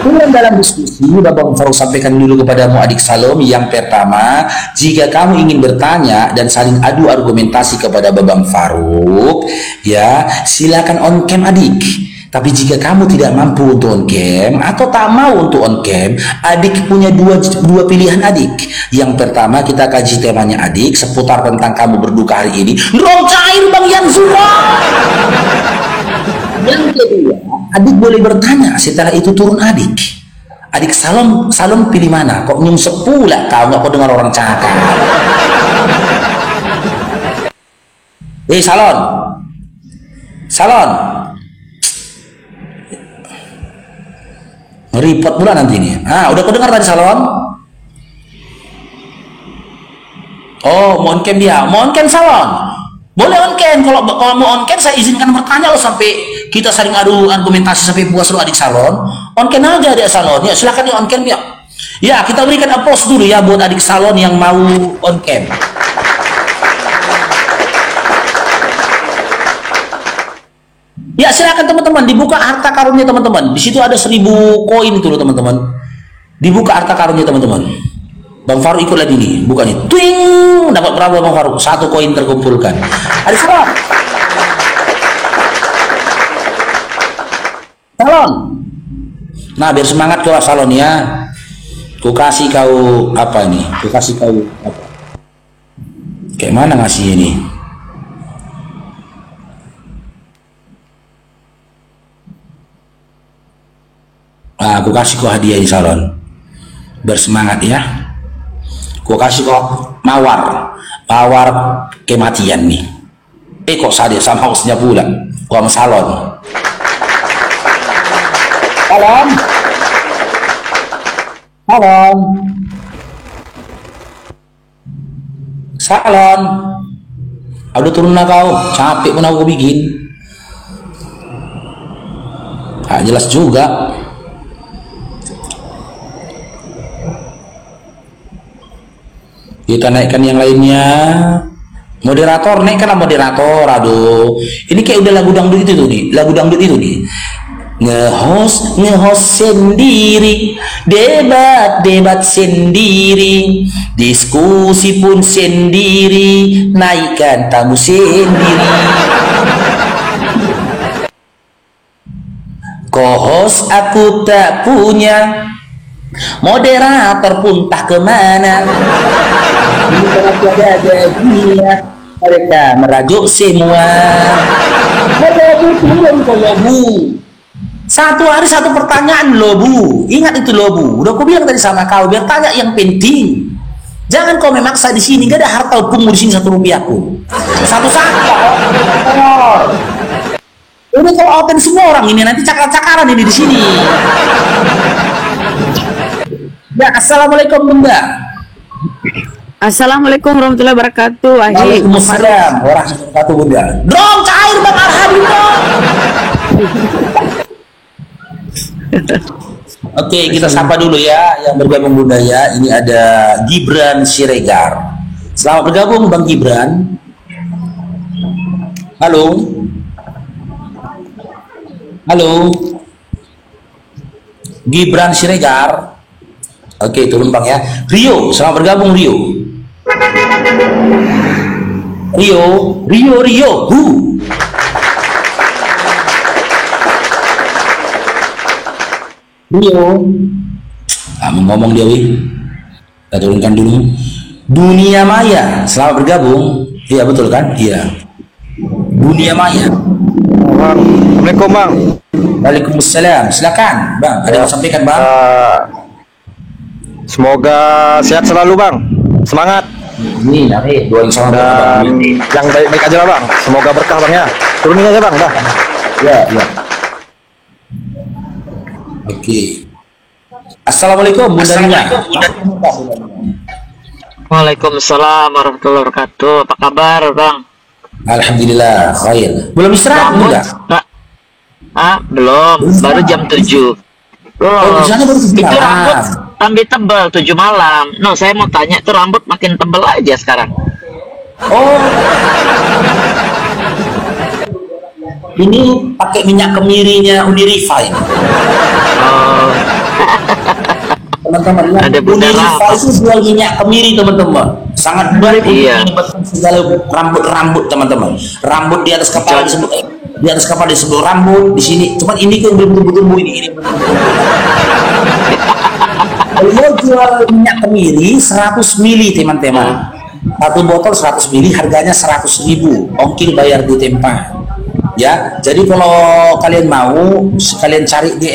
Dan dalam diskusi Babang Faruk sampaikan dulu kepadamu adik Salom yang pertama, jika kamu ingin bertanya dan saling adu argumentasi kepada Babang Faruk, ya silakan on cam adik. Tapi jika kamu tidak mampu untuk on cam atau tak mau untuk on cam, adik punya dua pilihan adik. Yang pertama kita kaji temanya adik seputar tentang kamu berduka hari ini. Drum cair Bang Yansufa. Yang kedua, adik boleh bertanya setelah itu turun adik. Adik Salom pilih mana? Kok nyungsep pula kau nggak kau dengar orang cakap? Salon. Salon. Repot pula nanti ini. Udah kau dengar tadi salon? Oh, mau on cam dia. Mau on cam salon. Boleh on cam. Kalau mau on cam saya izinkan bertanya loh sampai kita saling adu argumentasi sampai puas lo adik salon. On cam aja adik salon. Ya silakan ya on cam ya. Ya, kita berikan applause dulu ya buat adik salon yang mau on cam. Ya silakan teman-teman, dibuka harta karunnya teman-teman. Di situ ada 1000 koin itu loh teman-teman. Dibuka harta karunnya teman-teman. Bang Faruk ikut lagi nih, buka nih. Twing, dapat berapa Bang Faruk? 1 koin terkumpulkan. Adik salon. Salon. Nah, biar semangat kau salon ya. Ku kasih kau apa ini? Ku kasih kau apa? Kayak mana ngasih ini? Aku kasih kau hadiah di salon. Bersemangat ya. Ku kasih kau mawar kematian nih. Kok sadar sama hostnya pula. Kau sama salon. Salon. Salon. Salon. Udah turun lah kau. Capek pun aku bikin. Jelas juga. Kita naikkan yang lainnya. Moderator, naikkanlah moderator. Aduh, ini kayak udah lagu dangdut itu tuh nih. Lagu dangdut itu nih. Nge-host sendiri, debat sendiri, diskusi pun sendiri, naikkan tamu sendiri. Co-host aku tak punya, moderator pun tak kemana. Mereka merajuk semua. Satu hari satu pertanyaan loh Bu. Ingat itu loh Bu. Udah aku bilang tadi sama kau biar tanya yang penting. Jangan kau memaksa di sini. Gak ada harta hukummu di sini 1 rupiah pun. Satu saja. Udah kalau open semua orang ini nanti cakar-cakaran ini di sini. Ya, assalamualaikum Bunda. Assalamualaikum warahmatullahi wabarakatuh. Waalaikumsalam warahmatullahi wabarakatuh Bunda. Dong cair Bang Arhadi dong. Oke, kita sapa dulu ya yang bergabung Bunda ya. Ini ada Gibran Siregar. Selamat bergabung Bang Gibran. Halo. Halo. Gibran Siregar. Oke, turun Bang ya. Rio, selamat bergabung Rio. Rio. Rio. Mau ngomong dia wih. Kita turunkan dulu. Dunia Maya, selamat bergabung. Iya betul kan? Iya. Dunia Maya. Assalamualaikum Bang. Waalaikumsalam. Silakan Bang. Ada yang sampaikan Bang? Semoga sehat selalu Bang. Semangat. Ini dari doain sama dan yang baik-baik aja lah Bang. Semoga berkah Bang ya. Turunin aja Bang. Dah. Ya. Oke. Assalamualaikum Bunda Nina. Waalaikumsalam warahmatullahi wabarakatuh. Apa kabar Bang? Alhamdulillah khair. Belum istirahat Bunda? Belum. Baru jam 7. Oh, di sana baru 7 itu malam. rambut tambah tebal 7 malam. No, saya mau tanya tuh rambut makin tebal aja sekarang. Oh. Ini pakai minyak kemirinya Unirifa ini. Oh. Teman-teman, Unirifa itu jual minyak kemiri teman-teman. Sangat baik untuk segala rambut teman-teman. Rambut di atas kepala disebut rambut, di sini. Cuman ini kan belum tumbuh ini. Beliau jual minyak kemiri 100 mili teman-teman. Satu botol 100 mili harganya 100.000. Ongkir bayar di tempat. Ya, jadi kalau kalian mau kalian cari di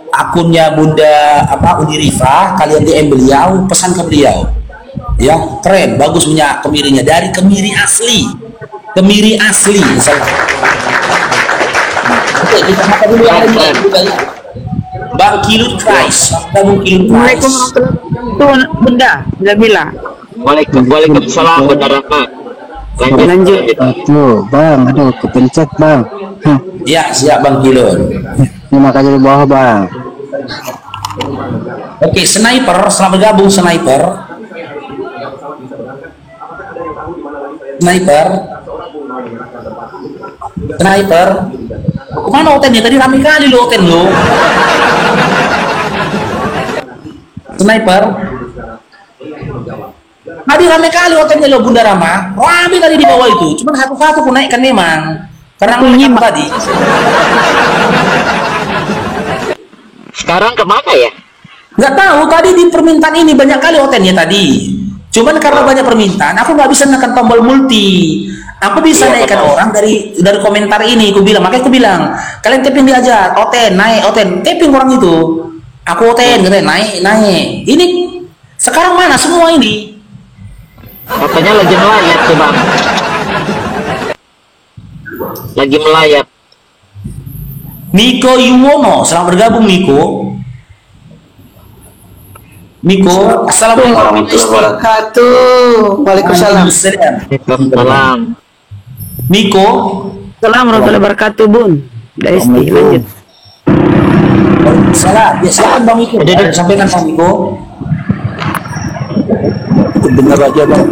akunnya Bunda Unirifa, kalian DM beliau, pesan ke beliau. Ya, keren, bagus minyak kemirinya dari kemiri asli. Kemiri asli. Oke, kita makan dulu yang lain juga ya. Bang Kilut Christ. Bang Kilut Assalamualaikum Christ. warahmatullahi wabarakatuh. Bunda, Nabila. Waalaikumsalam Bunda Rahmat. Lanjut. Tuh, bang, aduh, kepencet bang. Ya, siap Bang Kilut. Terima kasih di bawah bang. Oke, sniper, selamat bergabung sniper. Sniper. Sniper. Kemana Otennya? Tadi rame kali lo Oten lo. Sniper. Tadi rame kali Otennya lo Bunda Rama. Rame tadi di bawah itu. Cuman satu-satu aku naikkan memang. Karena aku nyimak tadi. Sekarang kemana ya? Nggak tahu, tadi di permintaan ini banyak kali Otennya tadi. Cuman karena banyak permintaan, aku nggak bisa menekan tombol multi. Aku bisa naikkan orang dari komentar ini. Aku bilang, makanya aku bilang, kalian tapping diajar, Oten, naik, Oten, tapping orang itu. Aku Oten, katanya, naik. Ini sekarang mana semua ini? Katanya lagi melayat tuh Bang. Lagi melayat. Miko Yuwono, selamat bergabung Miko. Miko, assalamualaikum warahmatullahi wabarakatuh. Waalaikumsalam. Waalaikumsalam. Miko, Assalamualaikum warahmatullahi wabarakatuh, Bun. Dari Isti, lanjut. salah. Ya, silakan Bang Miko. Sampaikan Bang Miko. Dengar aja bang.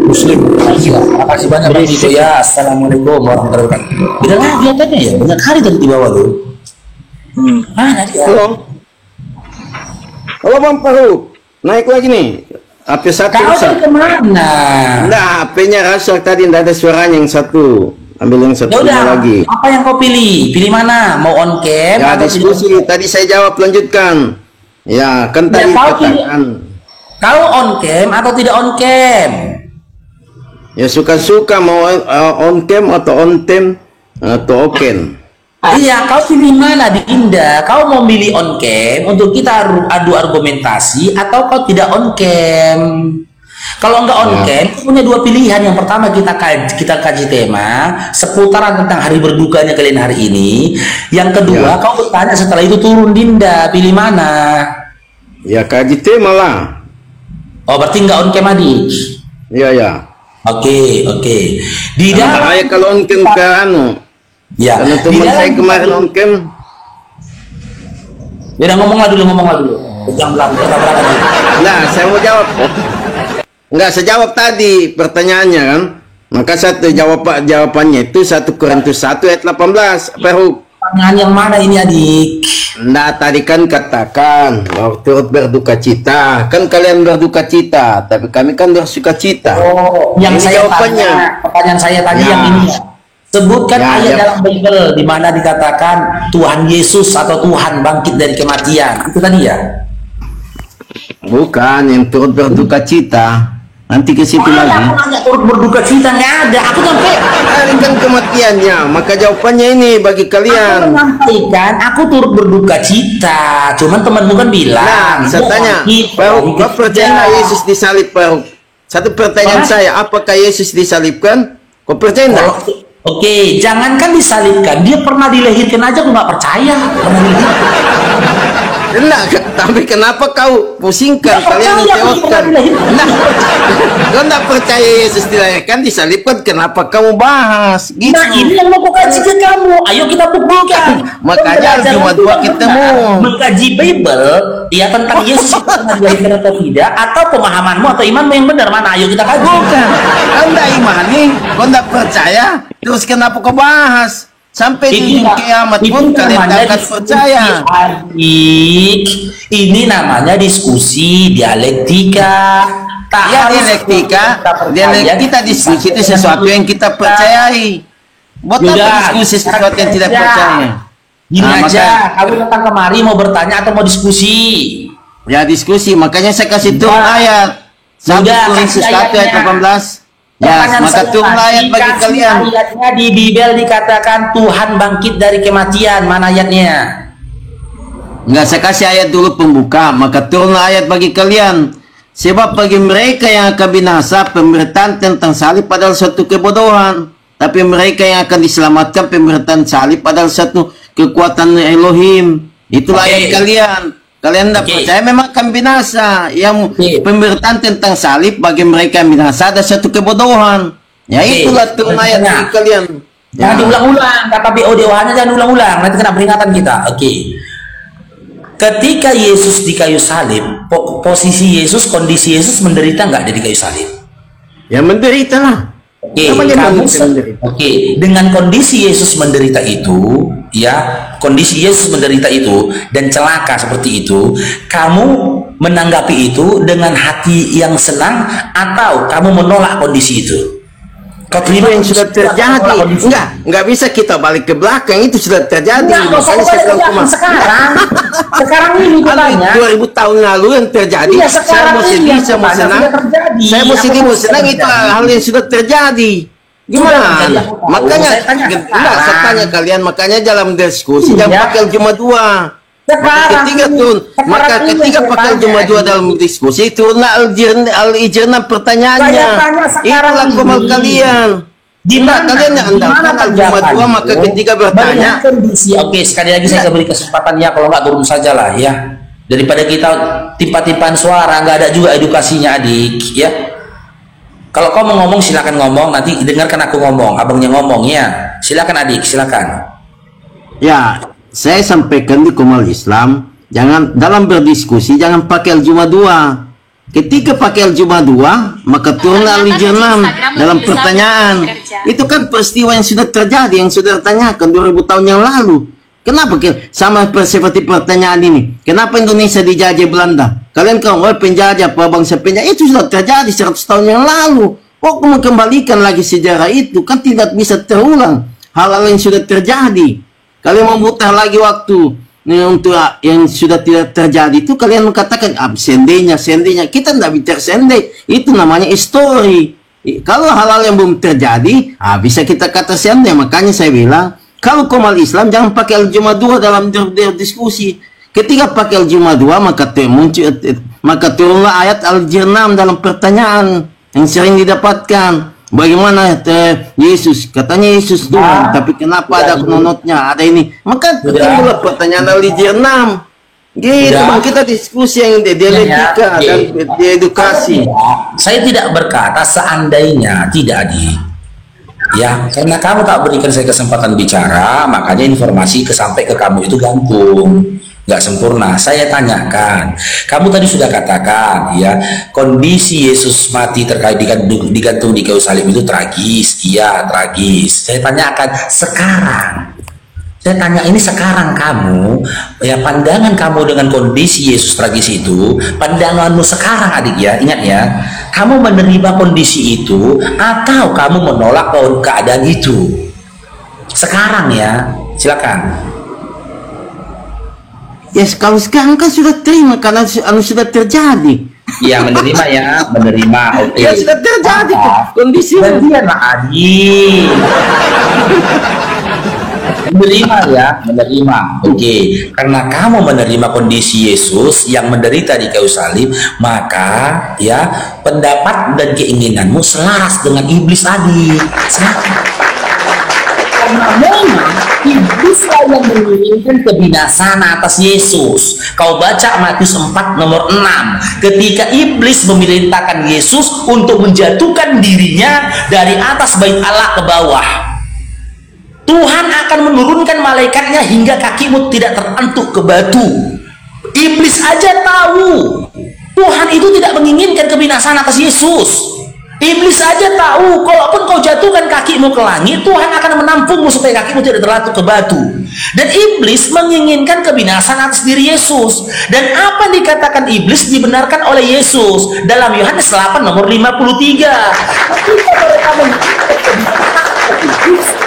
Muslim. Terima kasih banyak Bang Miko ya. Assalamualaikum warahmatullahi wabarakatuh. Bila lagi Otennya ya, banyak kali tadi di bawah lo. Mana dia? Halo bang Faruk, naik lagi nih. HP satu Kau rusak. tadi kemana? Nah, HP-nya rusak tadi, tidak ada suaranya yang satu. Ambil yang satu Ya udah, lagi. apa yang kau pilih? Pilih mana? Mau on cam Ya atau diskusi. tidak? Tadi saya jawab, lanjutkan. Ya kan Ya, tadi kau katakan. Kau on cam atau tidak on cam? Ya suka-suka mau on cam atau on tem atau oken. Iya, kau pilih mana Dinda? Kau mau milih on cam untuk kita adu argumentasi atau kau tidak on cam? Kalau nggak on cam, kau punya dua pilihan. Yang pertama kita kaji tema seputaran tentang hari berdukanya kalian hari ini. Yang kedua, kau bertanya setelah itu turun Dinda, pilih mana? Ya kaji tema lah. Oh, berarti nggak on cam adik? Ya ya. Oke. Di dalam Bahaya kalau on cam ke anu. ya, Karena di teman dalam saya kemarin on cam. Ya udah ngomonglah dulu. Jangan belakang. Nah, saya mau jawab. Enggak, saya jawab tadi pertanyaannya kan. Maka satu jawabannya itu 1 Korintus 1 ayat 18. Faruk. Pertanyaan yang mana ini adik? Nah, tadi kan katakan bahwa turut berduka cita. Kan kalian berduka cita, tapi kami kan bersuka cita. Oh, yang Ini saya jawabannya. tanya, pertanyaan saya tadi Ya. yang ini. Sebutkan Ya, ayat ya. dalam Bible di mana dikatakan Tuhan Yesus atau Tuhan bangkit dari kematian. Itu tadi ya. Bukan yang turut berduka cita. Nanti ke situ lagi. Aku nanya turut berduka cita nggak ada. Aku sampai Kalian kan kematiannya, maka jawabannya ini bagi aku kalian. menyampaikan aku turut berduka cita. Cuman temanmu kan bilang. Nah, saya tanya, Faruk, kau percaya nggak Yesus disalib, Faruk? Satu pertanyaan saya, apakah Yesus disalibkan? Kau percaya nggak? Oke, jangankan disalibkan, dia pernah dilahirkan aja aku nggak percaya. Pernah dilahirkan. Enggak, tapi kenapa kau pusingkan? Nggak Kalian percaya, jawabkan. aku dilahirkan. Nah, kau nggak percaya Yesus dilahirkan, disalibkan, kenapa kamu bahas? Gitu. Nah, ini yang mau aku kaji ke kamu. Ayo kita buktikan. Makanya harus cuma dua ketemu. Mengkaji Bible, ya tentang Yesus itu pernah dilahirkan atau tidak, atau pemahamanmu atau imanmu yang benar mana? Ayo kita kaji. Bukan, kau nggak imani, kau nggak percaya, terus kenapa kau bahas? Sampai di kiamat pun kalian tak akan percaya. Adik, ini namanya diskusi dialektika. Tak Ya harus dialektika, percaya. kita diskusi itu sesuatu yang kita percayai. Buat apa Sudah, diskusi sesuatu yang tidak aja. percaya? Gini Nah, aja, kamu datang kemari mau bertanya atau mau diskusi? Ya diskusi, makanya saya kasih turun ayat. 1 Sudah, Korintus kasih 1 ayat ayatnya. 18. Ya, Pertanyaan maka saya turun ayat bagi dikasih kalian. Ayatnya di Bible dikatakan Tuhan bangkit dari kematian. Mana ayatnya? Enggak, saya kasih ayat dulu pembuka, maka turun ayat bagi kalian. Sebab bagi mereka yang akan binasa, pemberitaan tentang salib adalah suatu kebodohan. tapi mereka yang akan diselamatkan pemberitaan salib adalah satu kekuatan Elohim. Itulah yang kalian tidak percaya memang akan binasa. Yang pemberitaan tentang salib bagi mereka yang binasa ada satu kebodohan. Ya itulah turun ayat dari kalian. Jangan diulang-ulang, kata BODOH-nya jangan diulang-ulang, nanti kena peringatan kita. Ketika Yesus di kayu salib, posisi Yesus, kondisi Yesus menderita nggak di kayu salib? Ya menderita lah. Dengan kondisi Yesus menderita itu, ya, kondisi Yesus menderita itu dan celaka seperti itu, kamu menanggapi itu dengan hati yang senang atau kamu menolak kondisi itu? Kau terima yang sudah terjadi. Enggak bisa kita balik ke belakang, itu sudah terjadi. Makanya saya bilang sekarang ini tanya 2000 tahun lalu yang terjadi. Saya mau sedih, saya mau senang. Saya mau sedih, mau senang, itu hal yang sudah terjadi. Gimana? Makanya enggak, saya tanya kalian, makanya dalam diskusi jangan pakai cuma dua. Maka ketika pakai cuma dua dalam diskusi, turunlah al-ijrna pertanyaannya. Itulah komal kalian. Jika kalian yang andalkan al-cuma dua, maka ketika bertanya, sekali lagi saya beri kesempatan ya, kalau nggak turun saja lah ya. Daripada kita tipa-tipaan suara, nggak ada juga edukasinya adik ya. Kalau kau mau ngomong silakan ngomong, nanti dengarkan aku ngomong, abangnya ngomong ya. Silakan adik, silakan. Ya. Saya sampaikan di Komal Islam, jangan dalam berdiskusi jangan pakai al-juma dua. Ketika pakai al-juma dua, maka turunlah al-ijrna dalam pertanyaan. Itu kan peristiwa yang sudah terjadi, yang sudah ditanyakan 2000 tahun yang lalu. Kenapa sama seperti pertanyaan ini? Kenapa Indonesia dijajah Belanda? Kalian penjajah, bangsa penjajah, itu sudah terjadi 100 tahun yang lalu. Kok mengembalikan lagi sejarah itu? Kan tidak bisa terulang hal-hal yang sudah terjadi. Kalian memutar lagi waktu untuk yang sudah tidak terjadi itu, kalian mengatakan seandainya kita tidak bicara seandainya, itu namanya histori. Kalau hal-hal yang belum terjadi bisa kita kata seandainya. Makanya saya bilang kalau Komal Islam jangan pakai al-juma dua dalam diskusi. Ketika pakai al-juma dua maka turunlah ayat al-ijrna dalam pertanyaan yang sering didapatkan. Bagaimana Yesus? Katanya Yesus Tuhan, tapi kenapa ada konotnya? Ada ini. Maka timbullah pertanyaan al-ijrna. Gitu, bang, kita diskusi yang dialektika dan diedukasi. Saya tidak berkata seandainya, tidak adik. Ya, karena kamu tak berikan saya kesempatan bicara, makanya informasi sampai ke kamu itu gantung. Nggak sempurna. Saya tanyakan, kamu tadi sudah katakan ya, kondisi Yesus mati terkait digantung di kayu salib itu tragis. Iya, tragis. Saya tanyakan sekarang, saya tanya ini sekarang kamu ya, pandangan kamu dengan kondisi Yesus tragis itu, pandanganmu sekarang adik ya, ingat ya, kamu menerima kondisi itu atau kamu menolak keadaan itu sekarang ya? Silakan. Yes, kalau sekarang kan sudah terima karena sudah terjadi. Iya, menerima ya, menerima. Ya sudah terjadi kondisi. Bagian lah Adi. Menerima ya, menerima. Karena kamu menerima kondisi Yesus yang menderita di kayu salib, maka ya pendapat dan keinginanmu selaras dengan iblis Adi. Karena iblislah yang menginginkan kebinasaan atas Yesus. Kau baca Matius 4 nomor 6, ketika iblis memerintahkan Yesus untuk menjatuhkan dirinya dari atas bait Allah ke bawah, Tuhan akan menurunkan malaikatnya hingga kakimu tidak terantuk ke batu. Iblis aja tahu Tuhan itu tidak menginginkan kebinasaan atas Yesus. Iblis saja tahu, kalaupun kau jatuhkan kakimu ke langit, Tuhan akan menampungmu supaya kakimu tidak terlalu ke batu. Dan iblis menginginkan kebinasaan atas diri Yesus. Dan apa yang dikatakan iblis dibenarkan oleh Yesus dalam Yohanes 8 nomor 53. Ketika mereka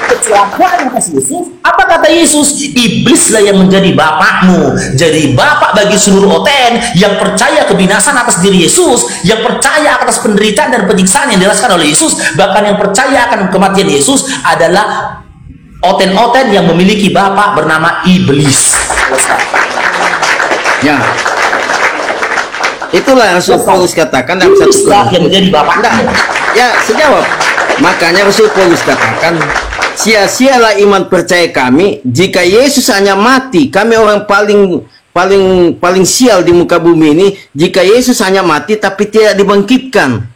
kecelakaan atas Yesus, apa kata Yesus? Iblislah yang menjadi bapakmu, jadi bapak bagi seluruh oten yang percaya kebinasaan atas diri Yesus, yang percaya atas penderitaan dan penyiksaan yang dirasakan oleh Yesus, bahkan yang percaya akan kematian Yesus adalah oten-oten yang memiliki bapak bernama iblis. Ya, itulah yang Rasul Paulus katakan dalam satu yang menjadi bapak. Ya, sejawab. Makanya Rasul Paulus katakan, sia-sialah iman percaya kami jika Yesus hanya mati. Kami orang paling sial di muka bumi ini jika Yesus hanya mati tapi tidak dibangkitkan.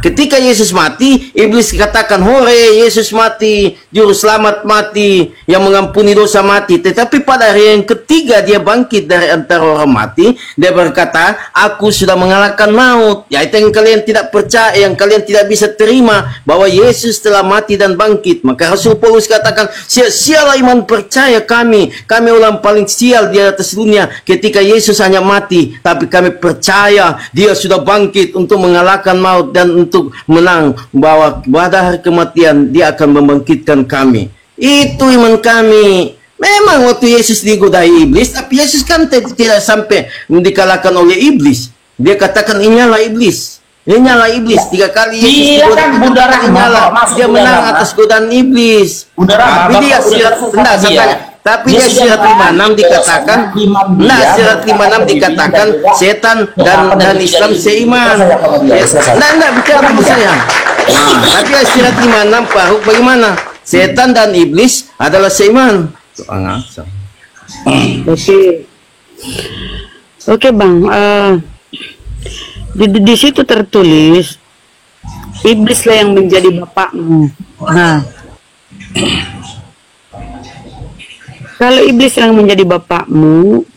Ketika Yesus mati, iblis katakan, hore, Yesus mati, juru selamat mati, yang mengampuni dosa mati. Tetapi pada hari yang ketiga dia bangkit dari antara orang mati. Dia berkata, aku sudah mengalahkan maut. Ya, itu yang kalian tidak percaya, yang kalian tidak bisa terima, bahwa Yesus telah mati dan bangkit. Maka Rasul Paulus katakan, sia-sialah iman percaya kami. Kami orang paling sial di atas dunia ketika Yesus hanya mati. Tapi kami percaya dia sudah bangkit untuk mengalahkan maut dan untuk menang, bahwa pada hari kematian dia akan membangkitkan kami. Itu iman kami. Memang waktu Yesus digodai iblis, tapi Yesus kan tidak sampai dikalahkan oleh iblis. Dia katakan, inyalah iblis, inyalah iblis. 3 kali Yesus digodai, dia menang atas godaan iblis. Tapi dia tapi dia Sirat 56 dikatakan, Sirat 56 dikatakan setan dan Islam seiman. Nah, bicara sama saya. Tapi Sirat 56 Faruk bagaimana? Setan dan iblis adalah seiman. Oke Bang, di situ tertulis iblislah yang menjadi bapakmu. Nah, kalau iblis yang menjadi bapakmu,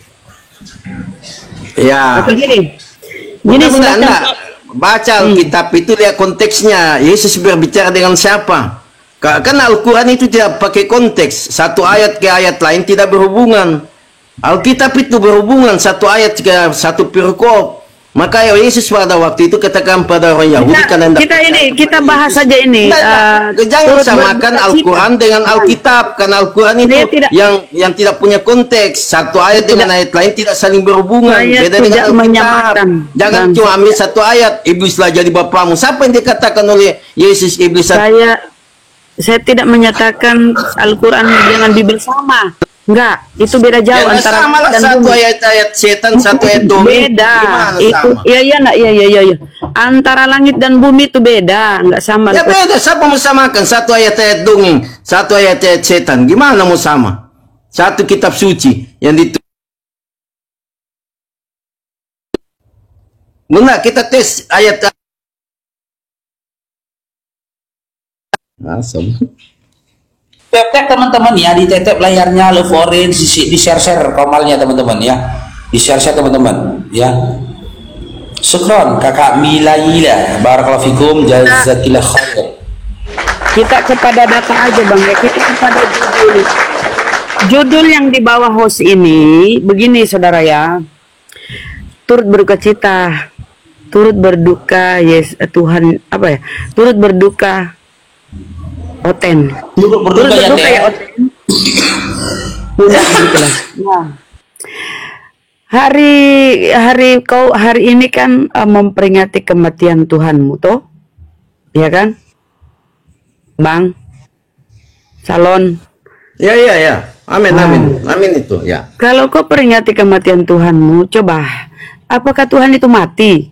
ya. Gini baca Alkitab itu lihat konteksnya. Yesus berbicara dengan siapa? Kan Al-Quran itu tidak pakai konteks. Satu ayat ke ayat lain tidak berhubungan. Alkitab itu berhubungan satu ayat ke satu perikop. Maka Yesus pada waktu itu katakan pada orang Yahudi, kita bahas saja ini. Jangan samakan Al-Quran dengan Alkitab, karena Al-Quran itu yang tidak punya konteks. Satu ayat dengan ayat lain tidak saling berhubungan. Beda dengan Alkitab. Jangan cuma ambil satu ayat, iblislah jadi bapamu. Siapa yang dikatakan oleh Yesus iblis? Saya tidak menyatakan Al-Quran dengan Bibel sama. Enggak, itu beda jauh antara dan satu ayat setan, satu ayat dongeng. Beda. Itu iya. Antara langit dan bumi itu beda, enggak sama. Ya beda, siapa mau samakan satu ayat dongeng, satu ayat setan? Gimana mau sama? Satu kitab suci yang benar, kita tes ayat. Tap teman-teman ya, di tetep layarnya Love Orange, di share komalnya teman-teman ya, di share teman-teman ya. Syukron kakak Milaila, barakallahu fikum, jazakillah khair. Kita kepada data aja Bang ya, kita kepada judul yang di bawah host ini begini saudara ya. Turut berduka, Tuhan apa ya? Turut berduka Oten. Turut berduka ya Oten. Nah, hari ini kan memperingati kematian Tuhanmu toh, ya kan, Bang? Salon. Ya. Amin itu ya. Kalau kau peringati kematian Tuhanmu, coba, apakah Tuhan itu mati?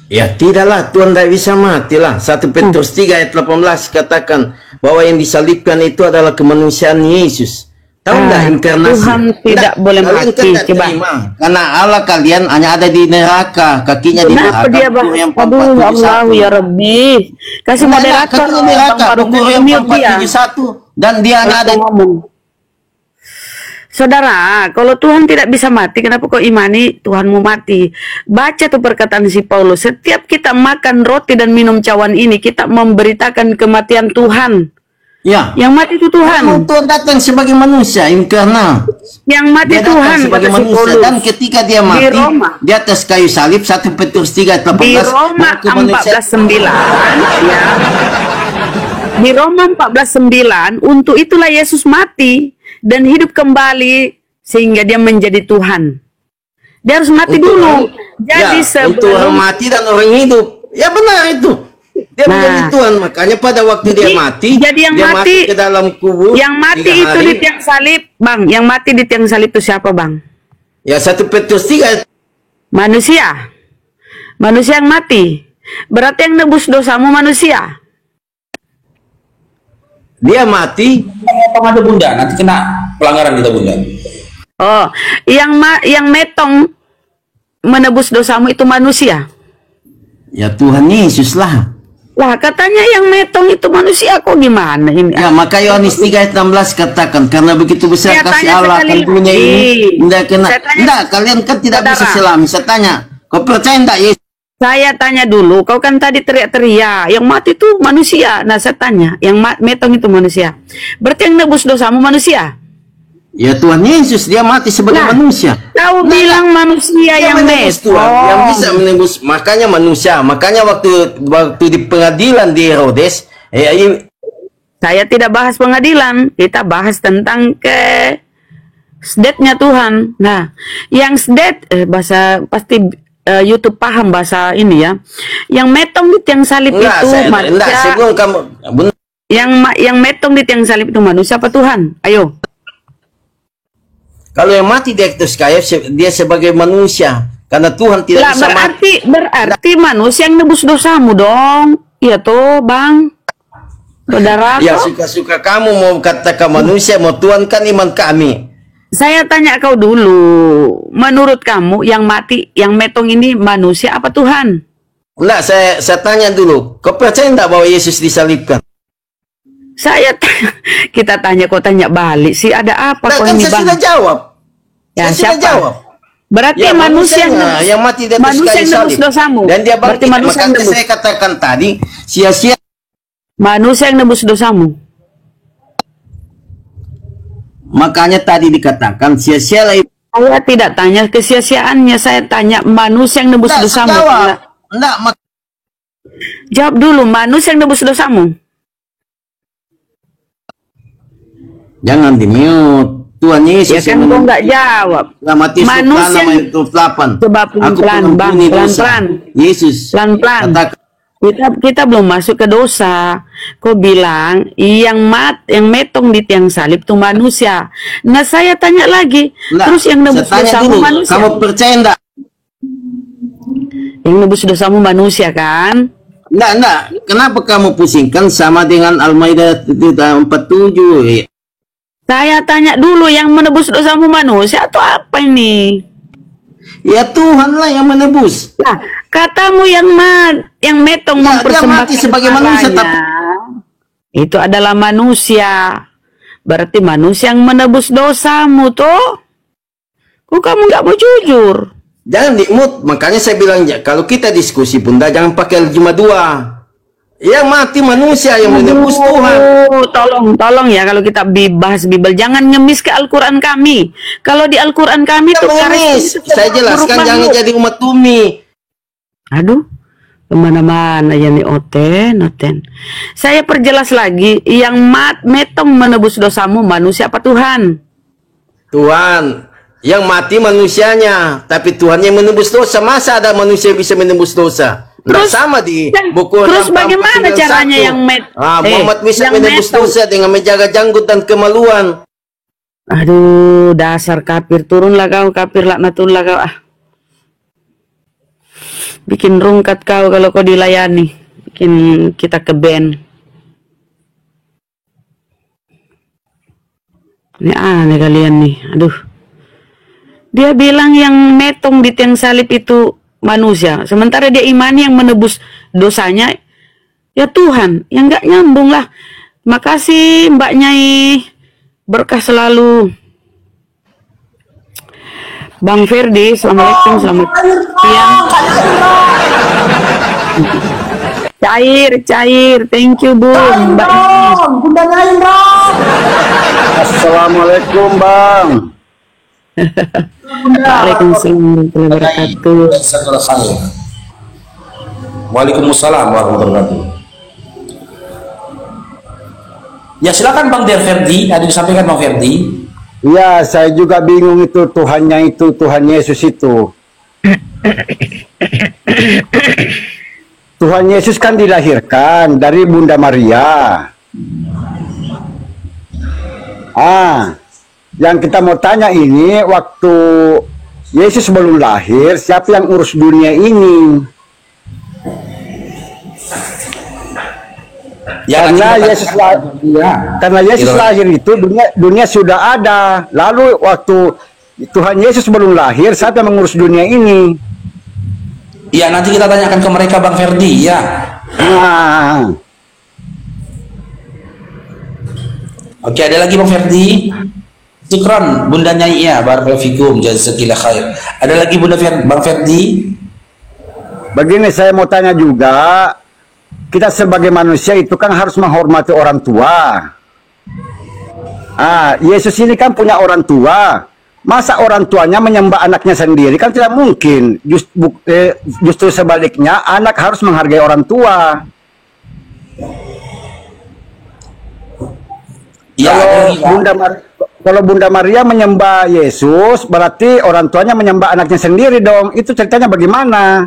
Ya tidaklah, Tuhan tidak bisa mati lah. 1 Petrus 3 ayat 18 katakan bahwa yang disalibkan itu adalah kemanusiaan Yesus. Tahu enggak inkarnasi? Tuhan tidak boleh mati. Coba. Karena Allah kalian hanya ada di neraka, kakinya di neraka. Yang Allah ya Rabbi. Kasih moderator di neraka, yang 471 dan dia ada ngomong. Saudara, kalau Tuhan tidak bisa mati, kenapa kau imani Tuhanmu mati? Baca tuh perkataan si Paulus. Setiap kita makan roti dan minum cawan ini, kita memberitakan kematian Tuhan. Ya. Yang mati itu Tuhan. Tuhan datang sebagai manusia, inkarnat. Yang mati dia Tuhan sebagai manusia. Dan ketika dia mati di atas kayu salib, 1 Petrus 3 ayat 18. Di Roma 14:9 ya. Di Roma 14:9, untuk itulah Yesus mati dan hidup kembali sehingga dia menjadi Tuhan. Dia harus mati dulu. Jadi sebelum orang mati dan orang hidup. Ya benar itu. Dia menjadi Tuhan, makanya pada waktu dia mati, jadi yang mati ke dalam kubur. Yang mati itu di tiang salib, Bang. Yang mati di tiang salib itu siapa, Bang? Ya 1 Petrus 3. Manusia yang mati. Berarti yang nebus dosamu manusia. Dia mati. Metong ada bunda, nanti kena pelanggaran kita bunda. Oh, yang metong menebus dosamu itu manusia. Ya Tuhan Yesus lah. Lah katanya yang metong itu manusia, kok gimana ini? Ya maka Yohanes 3 ayat 16 katakan karena begitu besar Saya kasih tanya Allah sekali akan dunia ini lagi. tidak kena. Saya tanya- Enggak, kalian kan tidak Saudara. bisa selami. Saya tanya, kau percaya enggak Yesus? Saya tanya dulu, kau kan tadi teriak-teriak, yang mati itu manusia. Nah saya tanya, yang metong itu manusia. Berarti yang nebus dosamu manusia? Ya Tuhan Yesus, dia mati sebagai Nah, manusia. Kau bilang manusia Dia yang menebus metong. Tuhan, yang bisa menebus, makanya manusia. Makanya waktu di pengadilan di Herodes, Saya tidak bahas pengadilan, kita bahas tentang sdet-nya Tuhan. Nah, yang sdet, bahasa pasti YouTube paham bahasa ini ya. Yang metong di tiang salib enggak, itu enggak, manusia. sebelum kamu Yang metong di tiang salib itu manusia apa Tuhan? Ayo. kalau yang mati di atas kayu dia sebagai manusia karena Tuhan tidak Lah, bisa mati. berarti manusia yang nebus dosamu dong. Iya toh, Bang. Saudara. Ya suka-suka kamu mau katakan manusia, mau Tuhan kan iman kami. Saya tanya kau dulu, menurut kamu yang mati, yang metong ini manusia apa Tuhan? Enggak, saya tanya dulu, kau percaya enggak bahwa Yesus disalibkan? Kita tanya, kau tanya balik sih, ada apa Nah, kau kan ini saya Bang? sudah jawab. Ya, Saya sudah siapa? jawab. Berarti Ya, manusia manusianya yang mati di atas manusia kayu yang nebus salib. dosamu. Dan dia Berarti bangkit. manusia yang Makanya nebus. saya katakan tadi, sia-sia. Manusia yang nebus dosamu. Makanya tadi dikatakan sia-sia lah. Saya tidak tanya kesia-siaannya, saya tanya manusia yang nebus dosamu. Jawab. Enggak, Jawab dulu, manusia yang nebus dosamu. jangan di-mute. Tuhan Yesus Ya kan kau nggak jawab. manusia yang itu 8. coba pelan-pelan, Bang, pelan-pelan. Yesus. Pelan-pelan. Katakan, Kita belum masuk ke dosa. Kau bilang yang metong di tiang salib itu manusia. Nah saya tanya lagi, enggak, terus yang nebus saya tanya dosamu dulu, manusia? kamu percaya enggak? Yang nebus dosamu manusia kan? Enggak. Kenapa kamu pusingkan sama dengan Al-Maidah 47? Saya tanya dulu, yang menebus dosamu manusia atau apa ini? Ya Tuhan lah yang menebus. Nah, katamu yang metong Ya, dia mempersembahkan mati sebagai manusia, nyawanya. Itu adalah manusia. Berarti manusia yang menebus dosamu toh? Kok kamu nggak mau jujur? Jangan di-mute. Makanya saya bilang, ya, kalau kita diskusi bunda, jangan pakai cuma 2. Yang mati manusia yang menebus Tuhan. Tolong ya kalau kita bahas Bible, jangan ngemis ke Al-Quran kami. Kalau di Al-Quran kami Kita tuh mengemis. Saya jelaskan jangan jadi umat tumi. Aduh, kemana-mana ya nih Oten. Saya perjelas lagi, yang metong menebus dosamu manusia apa Tuhan? Tuhan. Yang mati manusianya, tapi Tuhan yang menebus dosa. Masa ada manusia yang bisa menebus dosa? Nggak sama di buku. Terus bagaimana caranya yang Muhammad bisa yang menebus metong? dosa dengan menjaga janggut dan kemaluan. Aduh, dasar kafir, turunlah kau kafir, laknatullah kau bikin rungkat kau kalau kau dilayani, bikin kita ke band. Ini aneh kalian nih, aduh. Dia bilang yang metong di tiang salib itu manusia, sementara dia imani yang menebus dosanya ya Tuhan. Yang nggak nyambung lah. Makasih Mbak Nyai, berkah selalu. Bang Ferdi, assalamualaikum, selamat siang. Cair, thank you Bu, Mbak Nyai. Bunda Nyai, dong. Assalamualaikum Bang. Waalaikumsalam warahmatullahi wabarakatuh. Waalaikumsalam warahmatullahi wabarakatuh. Ya silakan Bang Ferdi, ada disampaikan Bang Ferdi. Ya, saya juga bingung itu Tuhannya itu, Tuhan Yesus itu. Tuhan Yesus kan dilahirkan dari Bunda Maria. Yang kita mau tanya ini, waktu Yesus belum lahir, siapa yang urus dunia ini? Ya, karena nanti Yesus ya. karena Yesus Gitu. lahir itu dunia sudah ada. Lalu waktu Tuhan Yesus belum lahir, siapa yang mengurus dunia ini? Ya, nanti kita tanyakan ke mereka, Bang Ferdi, ya. Nah, Oke, ada lagi Bang Ferdi? Syukran Bunda Nyai, ya, barakallahu fikum, jazakillah khair. Ada lagi Bang Ferdi? begini saya mau tanya juga, kita sebagai manusia itu kan harus menghormati orang tua. Yesus ini kan punya orang tua. Masa orang tuanya menyembah anaknya sendiri? Kan tidak mungkin. Justru sebaliknya, anak harus menghargai orang tua. Ya, Kalau Bunda Maria menyembah Yesus, berarti orang tuanya menyembah anaknya sendiri dong. Itu ceritanya bagaimana?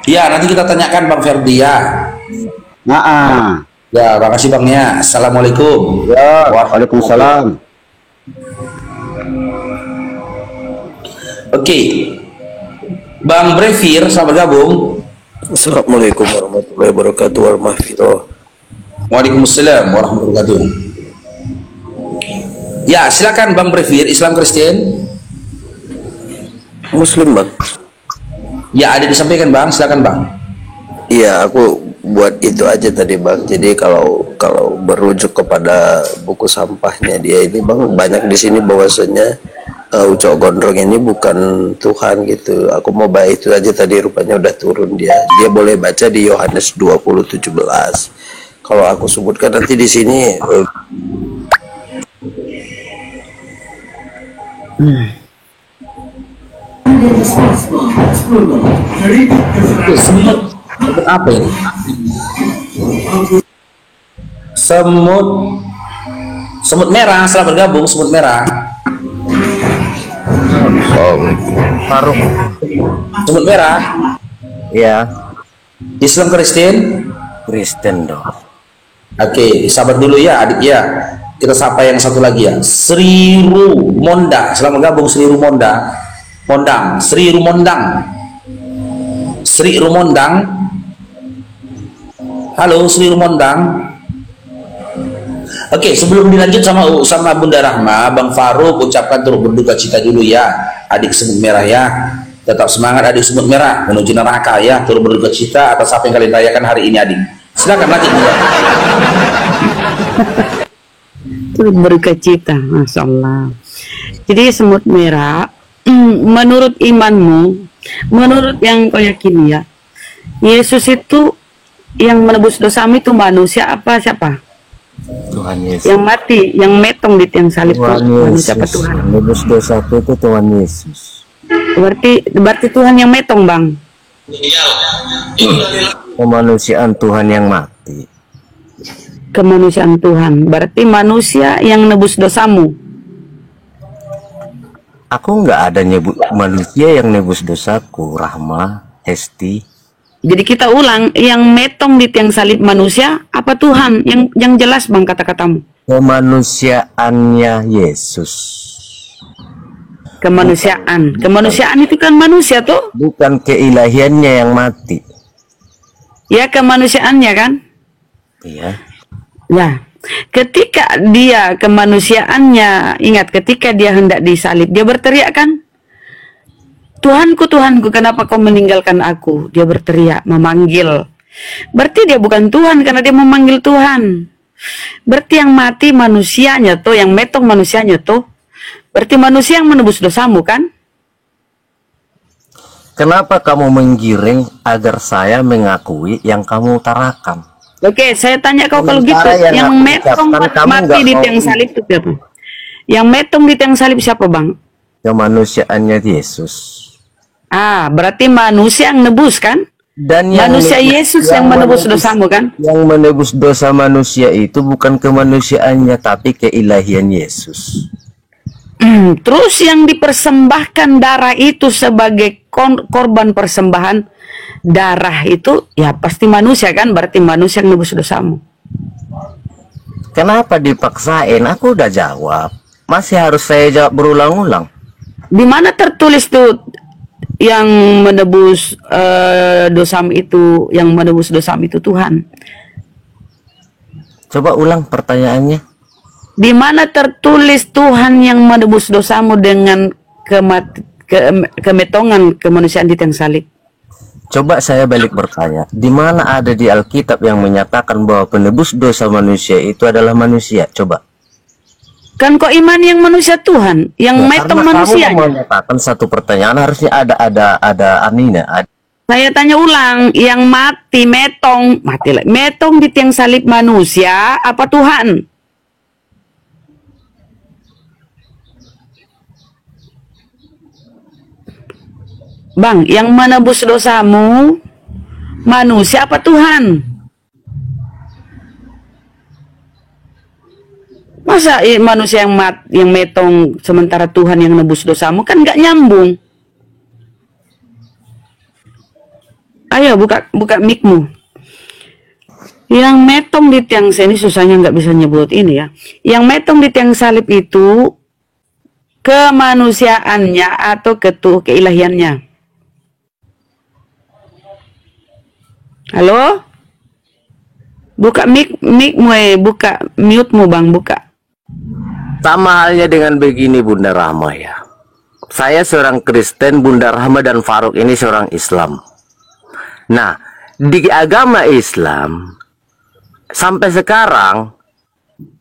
ya, nanti kita tanyakan Bang Ferdi, ya. Ya, makasih Bang, ya. Assalamualaikum. Ya, waalaikumsalam. Oke. Bang Brevir, selamat gabung. Assalamualaikum warahmatullahi wabarakatuh. Waalaikumsalam warahmatullahi wabarakatuh. Ya, silakan Bang Brevir, Islam Kristen. Muslim, Bang. Ya, ada disampaikan Bang, silakan Bang. Iya, aku buat itu aja tadi, Bang. Jadi kalau berujuk kepada buku sampahnya dia ini, Bang, banyak di sini bahwasanya Ucok Gondrong ini bukan Tuhan gitu. Aku mau baca itu aja tadi, rupanya udah turun dia. Dia boleh baca di Yohanes 20:17. Kalau aku sebutkan nanti di sini Semut apa ini? Semut merah, selamat bergabung semut merah. Faruk. Semut merah. Ya. Islam Kristen? Kristen dong. Oke, sabar dulu ya adik ya. Kita sapa yang satu lagi ya. Sri Rumonda, selamat gabung Sri Rumonda. Sri Rumondang. Halo Sri Rumondang. Oke, sebelum dilanjut sama Bunda Rahma, Bang Faruk ucapkan turut berduka cita dulu ya, adik semut merah ya. Tetap semangat adik semut merah menuju neraka ya. Turut berduka cita atas apa yang kalian rayakan hari ini adik. Silakan lanjut. Turut berduka cita, Masya Allah. Jadi semut merah, menurut imanmu, menurut yang kau yakini ya, Yesus itu yang menebus dosamu itu manusia apa siapa? Tuhan Yesus. Yang mati, yang metong di tiang salib Tuhan itu Yesus. siapa Tuhan? Menebus dosaku itu Tuhan Yesus. Berarti Tuhan yang metong, Bang. Kemanusiaan Tuhan yang mati. Kemanusiaan Tuhan. Berarti manusia yang nebus dosamu. Aku nggak ada nyebut manusia yang nebus dosaku, Rahma, Hesti. Jadi kita ulang, yang metong di tiang salib manusia apa Tuhan? Yang jelas Bang kata-katamu. Kemanusiaannya Yesus. Kemanusiaan itu kan manusia tuh. Bukan keilahiannya yang mati. Ya, kemanusiaannya kan? Iya. Nah, ketika dia kemanusiaannya, ingat ketika dia hendak disalib, dia berteriak kan? Tuhanku, Tuhanku, kenapa kau meninggalkan aku? Dia berteriak, memanggil. Berarti dia bukan Tuhan karena dia memanggil Tuhan. Berarti yang mati manusianya tuh, yang metong manusianya tuh. Berarti manusia yang menebus dosamu kan? Kenapa kamu menggiring agar saya mengakui yang kamu utarakan? Oke, saya tanya kau kalau gitu, yang metong mati di tiang salib itu siapa? Yang metong di tiang salib siapa, Bang? Kemanusiaannya Yesus. Berarti manusia yang nebus kan? Dan manusia Yesus yang menebus dosamu kan? Yang menebus dosa manusia itu bukan kemanusiaannya, tapi keilahian Yesus. Terus yang dipersembahkan darah itu sebagai korban persembahan darah itu ya pasti manusia kan? Berarti manusia yang menebus dosamu. Kenapa dipaksain? Aku udah jawab. Masih harus saya jawab berulang-ulang. Di mana tertulis tuh yang menebus dosamu itu, yang menebus dosamu itu Tuhan? Coba ulang pertanyaannya. Di mana tertulis Tuhan yang menebus dosamu dengan kemetongan kemanusiaan di tiang salib? Coba saya balik bertanya, di mana ada di Alkitab yang menyatakan bahwa penebus dosa manusia itu adalah manusia? Coba. Kan kok iman yang manusia Tuhan, yang metong manusia. Kamu menyatakan satu pertanyaan harusnya ada anina. Saya tanya ulang, yang mati metong di tiang salib manusia apa Tuhan? Bang, yang menebus dosamu manusia apa Tuhan? Masa manusia yang metong sementara Tuhan yang nebus dosamu, kan nggak nyambung. Ayo buka mikmu. Yang metong di tiang, ini susahnya nggak bisa nyebut ini ya. Yang metong di tiang salib itu kemanusiaannya atau keilahiannya? Halo? Buka mikmu, buka mute-mu Bang, buka. Sama halnya dengan begini Bunda Rahma ya. Saya seorang Kristen, Bunda Rahma dan Faruk ini seorang Islam. Nah, di agama Islam sampai sekarang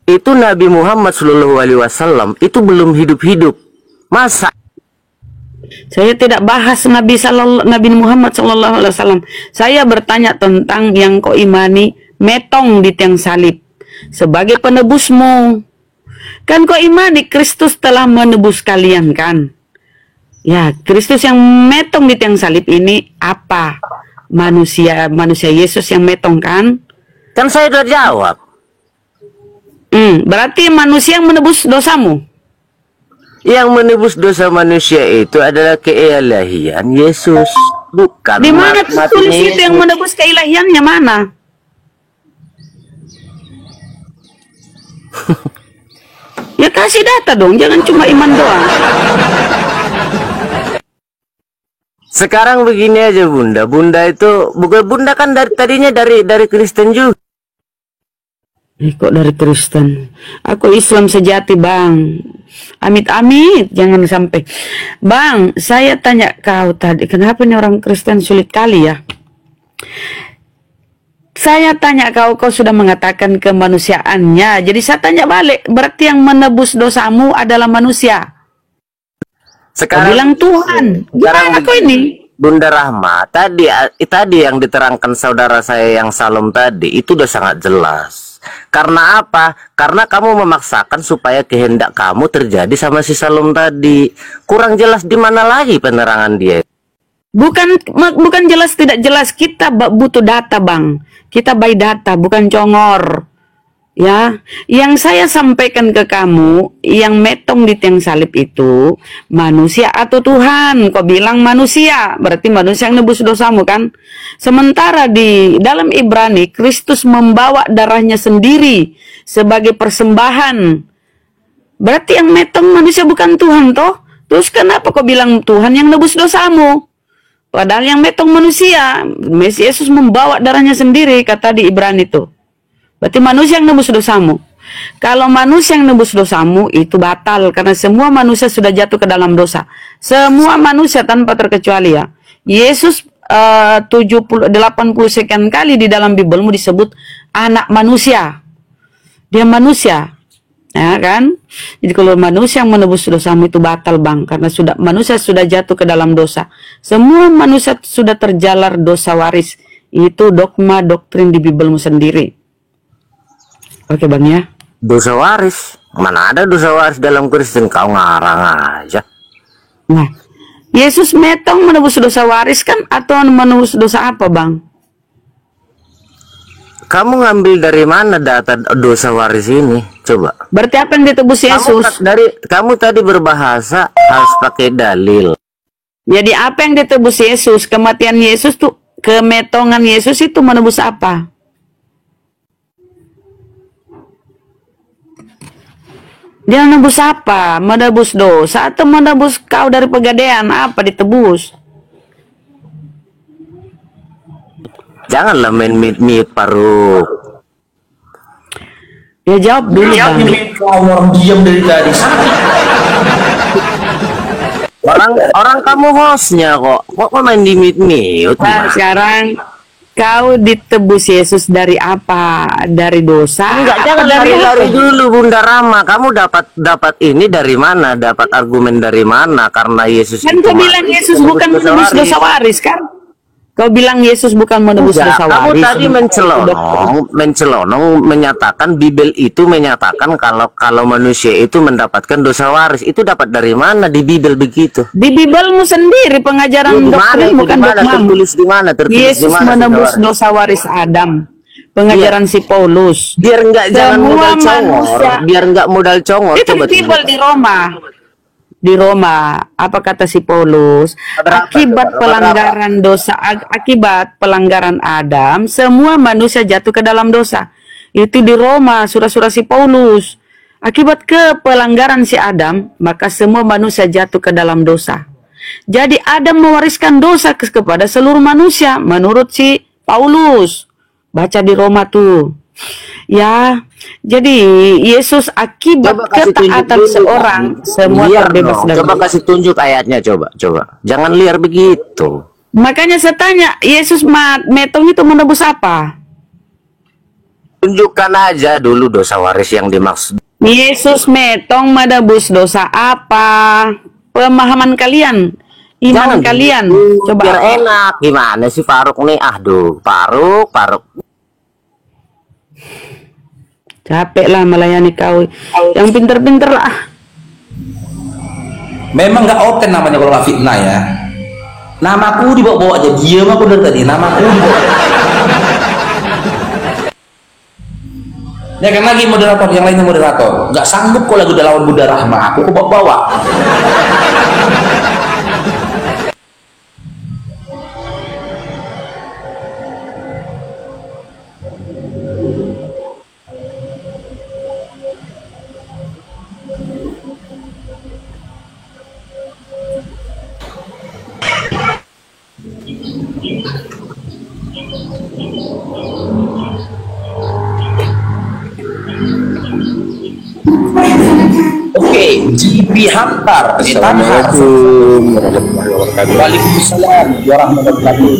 itu Nabi Muhammad SAW itu belum hidup-hidup. Masa? Saya tidak bahas Nabi Muhammad SAW. Saya bertanya tentang yang kau imani metong di tiang salib sebagai penebusmu. Kan kau imani Kristus telah menebus kalian kan? Ya, Kristus yang metong di tiang salib ini apa? Manusia Yesus yang metong kan? Kan saya sudah jawab. Berarti manusia yang menebus dosamu. Yang menebus dosa manusia itu adalah keilahian Yesus, bukan. Di mana tertulis itu yang menebus keilahiannya mana? Ya kasih data dong, jangan cuma iman doang. Sekarang begini aja Bunda itu bukan Bunda kan tadinya dari Kristen juga. Kok dari Kristen? Aku Islam sejati Bang. Amit-amit, jangan sampai. Bang, saya tanya kau tadi, kenapa nih orang Kristen sulit kali ya? Saya tanya kau sudah mengatakan kemanusiaannya. Jadi saya tanya balik, berarti yang menebus dosamu adalah manusia. Sekarang bilang Tuhan. Gimana kau ini? Bunda Rahma, tadi yang diterangkan saudara saya yang Salom tadi itu udah sangat jelas. Karena apa? Karena kamu memaksakan supaya kehendak kamu terjadi sama si Salom tadi. Kurang jelas di mana lagi penerangan dia? Bukan jelas tidak jelas, kita butuh data Bang. Kita by data, bukan congor. Ya, yang saya sampaikan ke kamu, yang metong di tiang salib itu manusia atau Tuhan? Kau bilang manusia, berarti manusia yang nebus dosamu kan? Sementara di dalam Ibrani, Kristus membawa darahnya sendiri sebagai persembahan. Berarti yang metong manusia bukan Tuhan toh? Terus kenapa kau bilang Tuhan yang nebus dosamu? Padahal yang metong manusia, Yesus membawa darahnya sendiri, kata di Ibrani itu. Berarti manusia yang nebus dosamu. Kalau manusia yang nebus dosamu itu batal karena semua manusia sudah jatuh ke dalam dosa. Semua manusia tanpa terkecuali ya. Yesus 80 sekian kali di dalam Bibelmu disebut anak manusia. Dia manusia. Ya kan? Jadi kalau manusia yang menebus dosamu itu batal Bang, karena manusia sudah jatuh ke dalam dosa. Semua manusia sudah terjalar dosa waris. Itu dogma doktrin di Bibelmu sendiri. Oke Bang ya. Dosa waris? Mana ada dosa waris dalam Kristen? Kau ngarang aja. Nah, Yesus metong menebus dosa waris kan atau menebus dosa apa Bang? Kamu ngambil dari mana data dosa waris ini? Coba. Berarti apa yang ditebus Yesus? Kamu tadi berbahasa harus pakai dalil. Jadi apa yang ditebus Yesus? Kematian Yesus tuh, kemetongan Yesus itu menebus apa? Dia menebus apa? Menebus dosa atau menebus kau dari pegadaian? Apa ditebus? Janganlah main mute Faruk. Ya jawab dulu Bang. Orang diam dari tadi. Orang kamu hostnya kok main di mute. Nah, sekarang kau ditebus Yesus dari apa? Dari dosa? Enggak, jangan dari dulu Bunda Rama. Kamu dapat ini dari mana? Dapat argumen dari mana? Karena Yesus kan kau bilang Yesus bukan menebus dosa waris kan? Kau bilang Yesus bukan menebus dosa waris. Kamu tadi mencelonong menyatakan Bible itu menyatakan kalau manusia itu mendapatkan dosa waris. Itu dapat dari mana di Bible begitu? Di Bibelmu sendiri pengajaran doktrin bukan dogma. Tertulis di mana? Yesus menebus dosa waris Adam. Pengajaran si Paulus. Biar enggak jangan modal congor. Biar enggak modal congor. Itu Bible di Roma. Di Roma, apa kata si Paulus? Akibat pelanggaran Adam, semua manusia jatuh ke dalam dosa. Itu di Roma, surah-surah si Paulus. Akibat pelanggaran si Adam, maka semua manusia jatuh ke dalam dosa. Jadi Adam mewariskan dosa kepada seluruh manusia, menurut si Paulus. Baca di Roma tuh. Ya, jadi Yesus akibat ketaatan seorang semua terbebas dari. Coba kasih tunjuk ayatnya, coba. Jangan liar begitu. Makanya saya tanya, Yesus metong itu menebus apa? Tunjukkan aja dulu dosa waris yang dimaksud. Yesus metong menebus dosa apa? Pemahaman kalian, iman kalian. Coba. Biar enak. Gimana sih Faruk nih? Aduh, Faruk. Capek lah melayani kau. Yang pinter-pinter lah. Memang nggak open namanya kalau nggak fitnah ya. Namaku dibawa-bawa aja. Diam aku dari tadi. Namaku dibawa. Ya kan lagi moderator, yang lainnya moderator. Nggak sanggup kok lagu udah lawan Bunda Rahma. Aku bawa-bawa. Oke, GP Hantar. Assalamualaikum warahmatullahi wabarakatuh. Waalaikumsalam warahmatullahi wabarakatuh.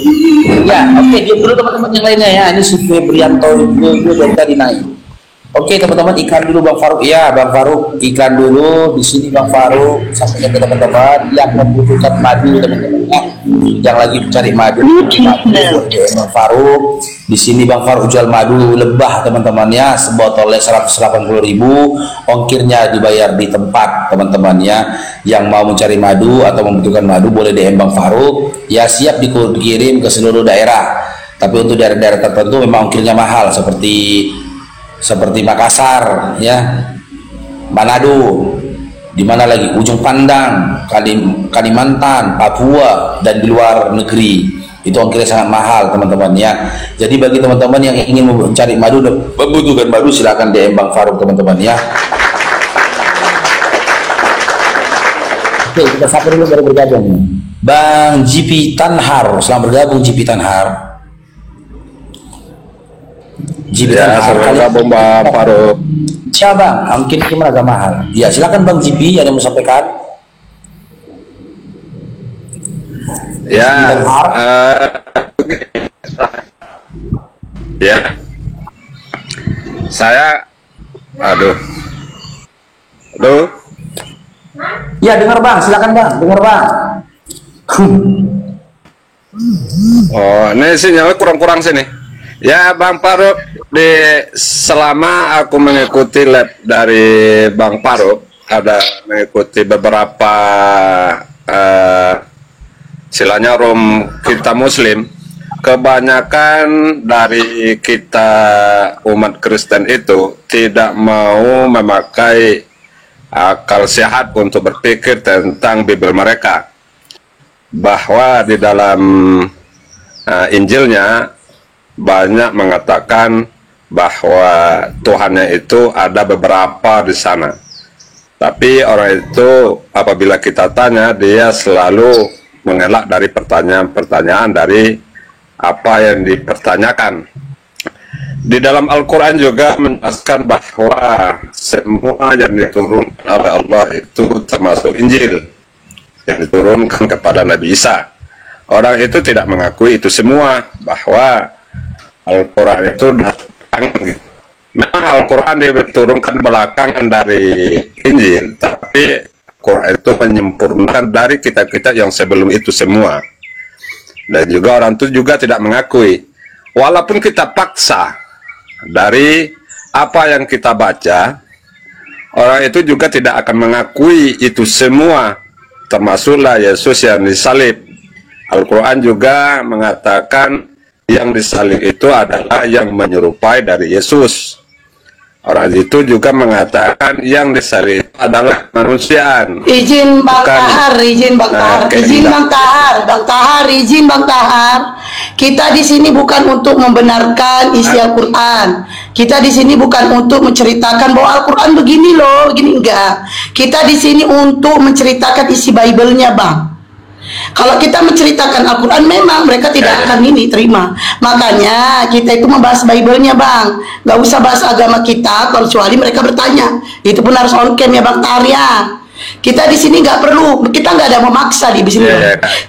Ya, oke, diam dulu teman-teman yang lainnya ya. Ini si Febrianto itu dari tadi naik. Oke teman-teman, iklan dulu Bang Faruk. Ya Bang Faruk, iklan dulu di sini Bang Faruk. Sampaikan ke teman-teman yang membutuhkan madu teman-teman ya. Yang lagi mencari madu, Bang Faruk. Di sini Bang Faruk jual madu lebah teman-teman ya, sebotolnya 180.000, ongkirnya dibayar di tempat teman-teman ya. Yang mau mencari madu atau membutuhkan madu boleh DM Bang Faruk ya, siap dikirim ke seluruh daerah. Tapi untuk daerah-daerah tertentu memang ongkirnya mahal seperti Makassar ya, Manado, di mana lagi Ujung Pandang, Kalimantan, Papua, dan di luar negeri itu ongkirnya sangat mahal teman-teman ya. Jadi bagi teman-teman yang ingin mencari madu dan membutuhkan madu, silakan DM Bang Faruk teman-teman ya. Oke, kita sapa dulu baru bergabung Bang GP Tanhar. Selamat bergabung GP Tanhar. Ya, selamat bergabung Bang Faruk. Siapa Bang? Mungkin gimana agak mahal. Ya silakan Bang GP, ada yang mau sampaikan. Ya, ya, saya, aduh, ya dengar Bang, silakan Bang, dengar Bang. Oh, ini sinyalnya kurang-kurang sini. Ya Bang Faruk, selama aku mengikuti lab dari Bang Faruk, ada mengikuti beberapa istilahnya room kita Muslim, kebanyakan dari kita umat Kristen itu tidak mau memakai akal sehat untuk berpikir tentang Bible mereka, bahwa di dalam Injilnya banyak mengatakan bahwa Tuhannya itu ada beberapa di sana. Tapi orang itu apabila kita tanya, dia selalu mengelak dari pertanyaan-pertanyaan dari apa yang dipertanyakan. Di dalam Al-Quran juga menjelaskan bahwa semua yang diturunkan oleh Allah itu termasuk Injil yang diturunkan kepada Nabi Isa. Orang itu tidak mengakui itu semua, bahwa Al-Quran itu datang. Memang Al-Quran diturunkan belakangan dari Injil, tapi Al-Quran itu menyempurnakan dari kitab-kitab yang sebelum itu semua. Dan juga orang itu juga tidak mengakui. Walaupun kita paksa dari apa yang kita baca, orang itu juga tidak akan mengakui itu semua, termasuklah Yesus yang disalib. Al-Quran juga mengatakan yang disalib itu adalah yang menyerupai dari Yesus. Orang itu juga mengatakan yang disalib adalah kemanusiaan. Izin Bang Tahar, izin Bang Tahar, izin Bang Tahar, Bang Tahar, izin Bang Tahar. Kita di sini bukan untuk membenarkan isi Al-Quran. Kita di sini bukan untuk menceritakan bahwa Al-Quran begini loh, begini enggak. Kita di sini untuk menceritakan isi Bible-nya, Bang. Kalau kita menceritakan Al-Quran, memang mereka tidak akan ini terima. Makanya kita itu membahas Bible-nya, Bang. Gak usah bahas agama kita, kecuali mereka bertanya. Itu pun harus on cam ya, Bang Tarya. Kita di sini nggak perlu, kita nggak ada memaksa di sini.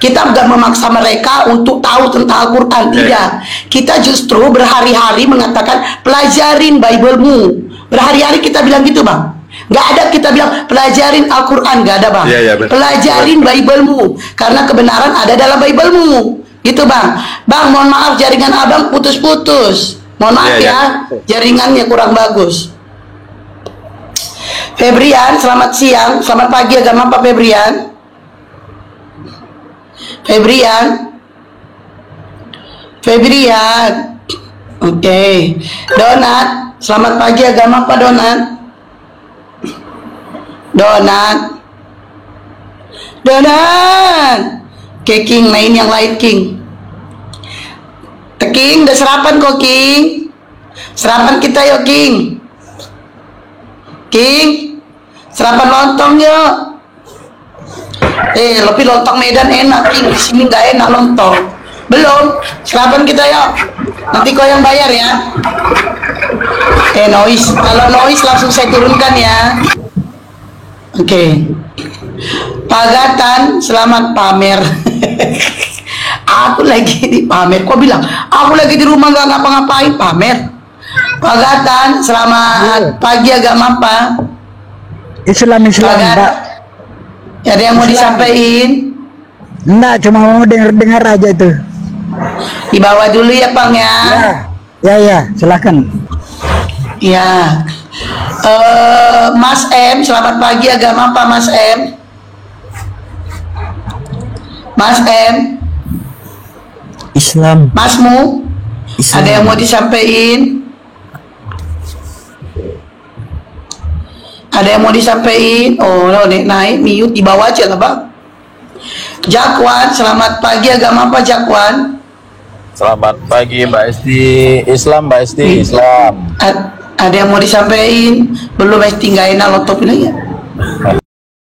Kita nggak memaksa mereka untuk tahu tentang Al-Quran, tidak. Kita justru berhari-hari mengatakan pelajarin Bible-mu. Berhari-hari kita bilang gitu, Bang. Nggak ada kita bilang pelajarin Al-Quran, nggak ada, Bang. Pelajarin Bible-mu, karena kebenaran ada dalam Bible-mu. Gitu, Bang. Bang, mohon maaf jaringan Abang putus-putus. Mohon maaf ya, jaringannya kurang bagus. Febrian, selamat siang, selamat pagi, agama Pak Febrian. Febrian, oke. Donat, selamat pagi, agama Pak Donat. Donat, King, main yang lain King. King, udah sarapan kok King. Sarapan kita yuk King. Sarapan lontong yuk. Lebih lontong Medan enak King, di sini nggak enak lontong. Belum, sarapan kita yuk. Nanti kau yang bayar ya. Noise, kalau noise langsung saya turunkan ya. Oke. Pagatan, selamat pamer. Aku lagi di pamer. Kok bilang aku lagi di rumah nggak ngapa-ngapain, pamer. Pagatan, selamat pagi, agama apa? Islam, Mbak. Ada yang mau disampaikan? Enggak, cuma mau dengar aja tuh. Dibawa dulu ya, Bang ya. Ya, silakan. Ya. Mas M, selamat pagi, agama apa Mas M? Mas M. Islam. Masmu? Islam. Ada yang mau disampaikan? Ada yang mau disampaikan? Oh, naik mute, di bawah aja lah, Bang. Jakwan, selamat pagi, agama apa Jakwan? Selamat pagi Mbak Esti. Islam, Mbak Esti, Islam. Ada yang mau disampaikan? Belum, Esti nggak enak lontong ini ya.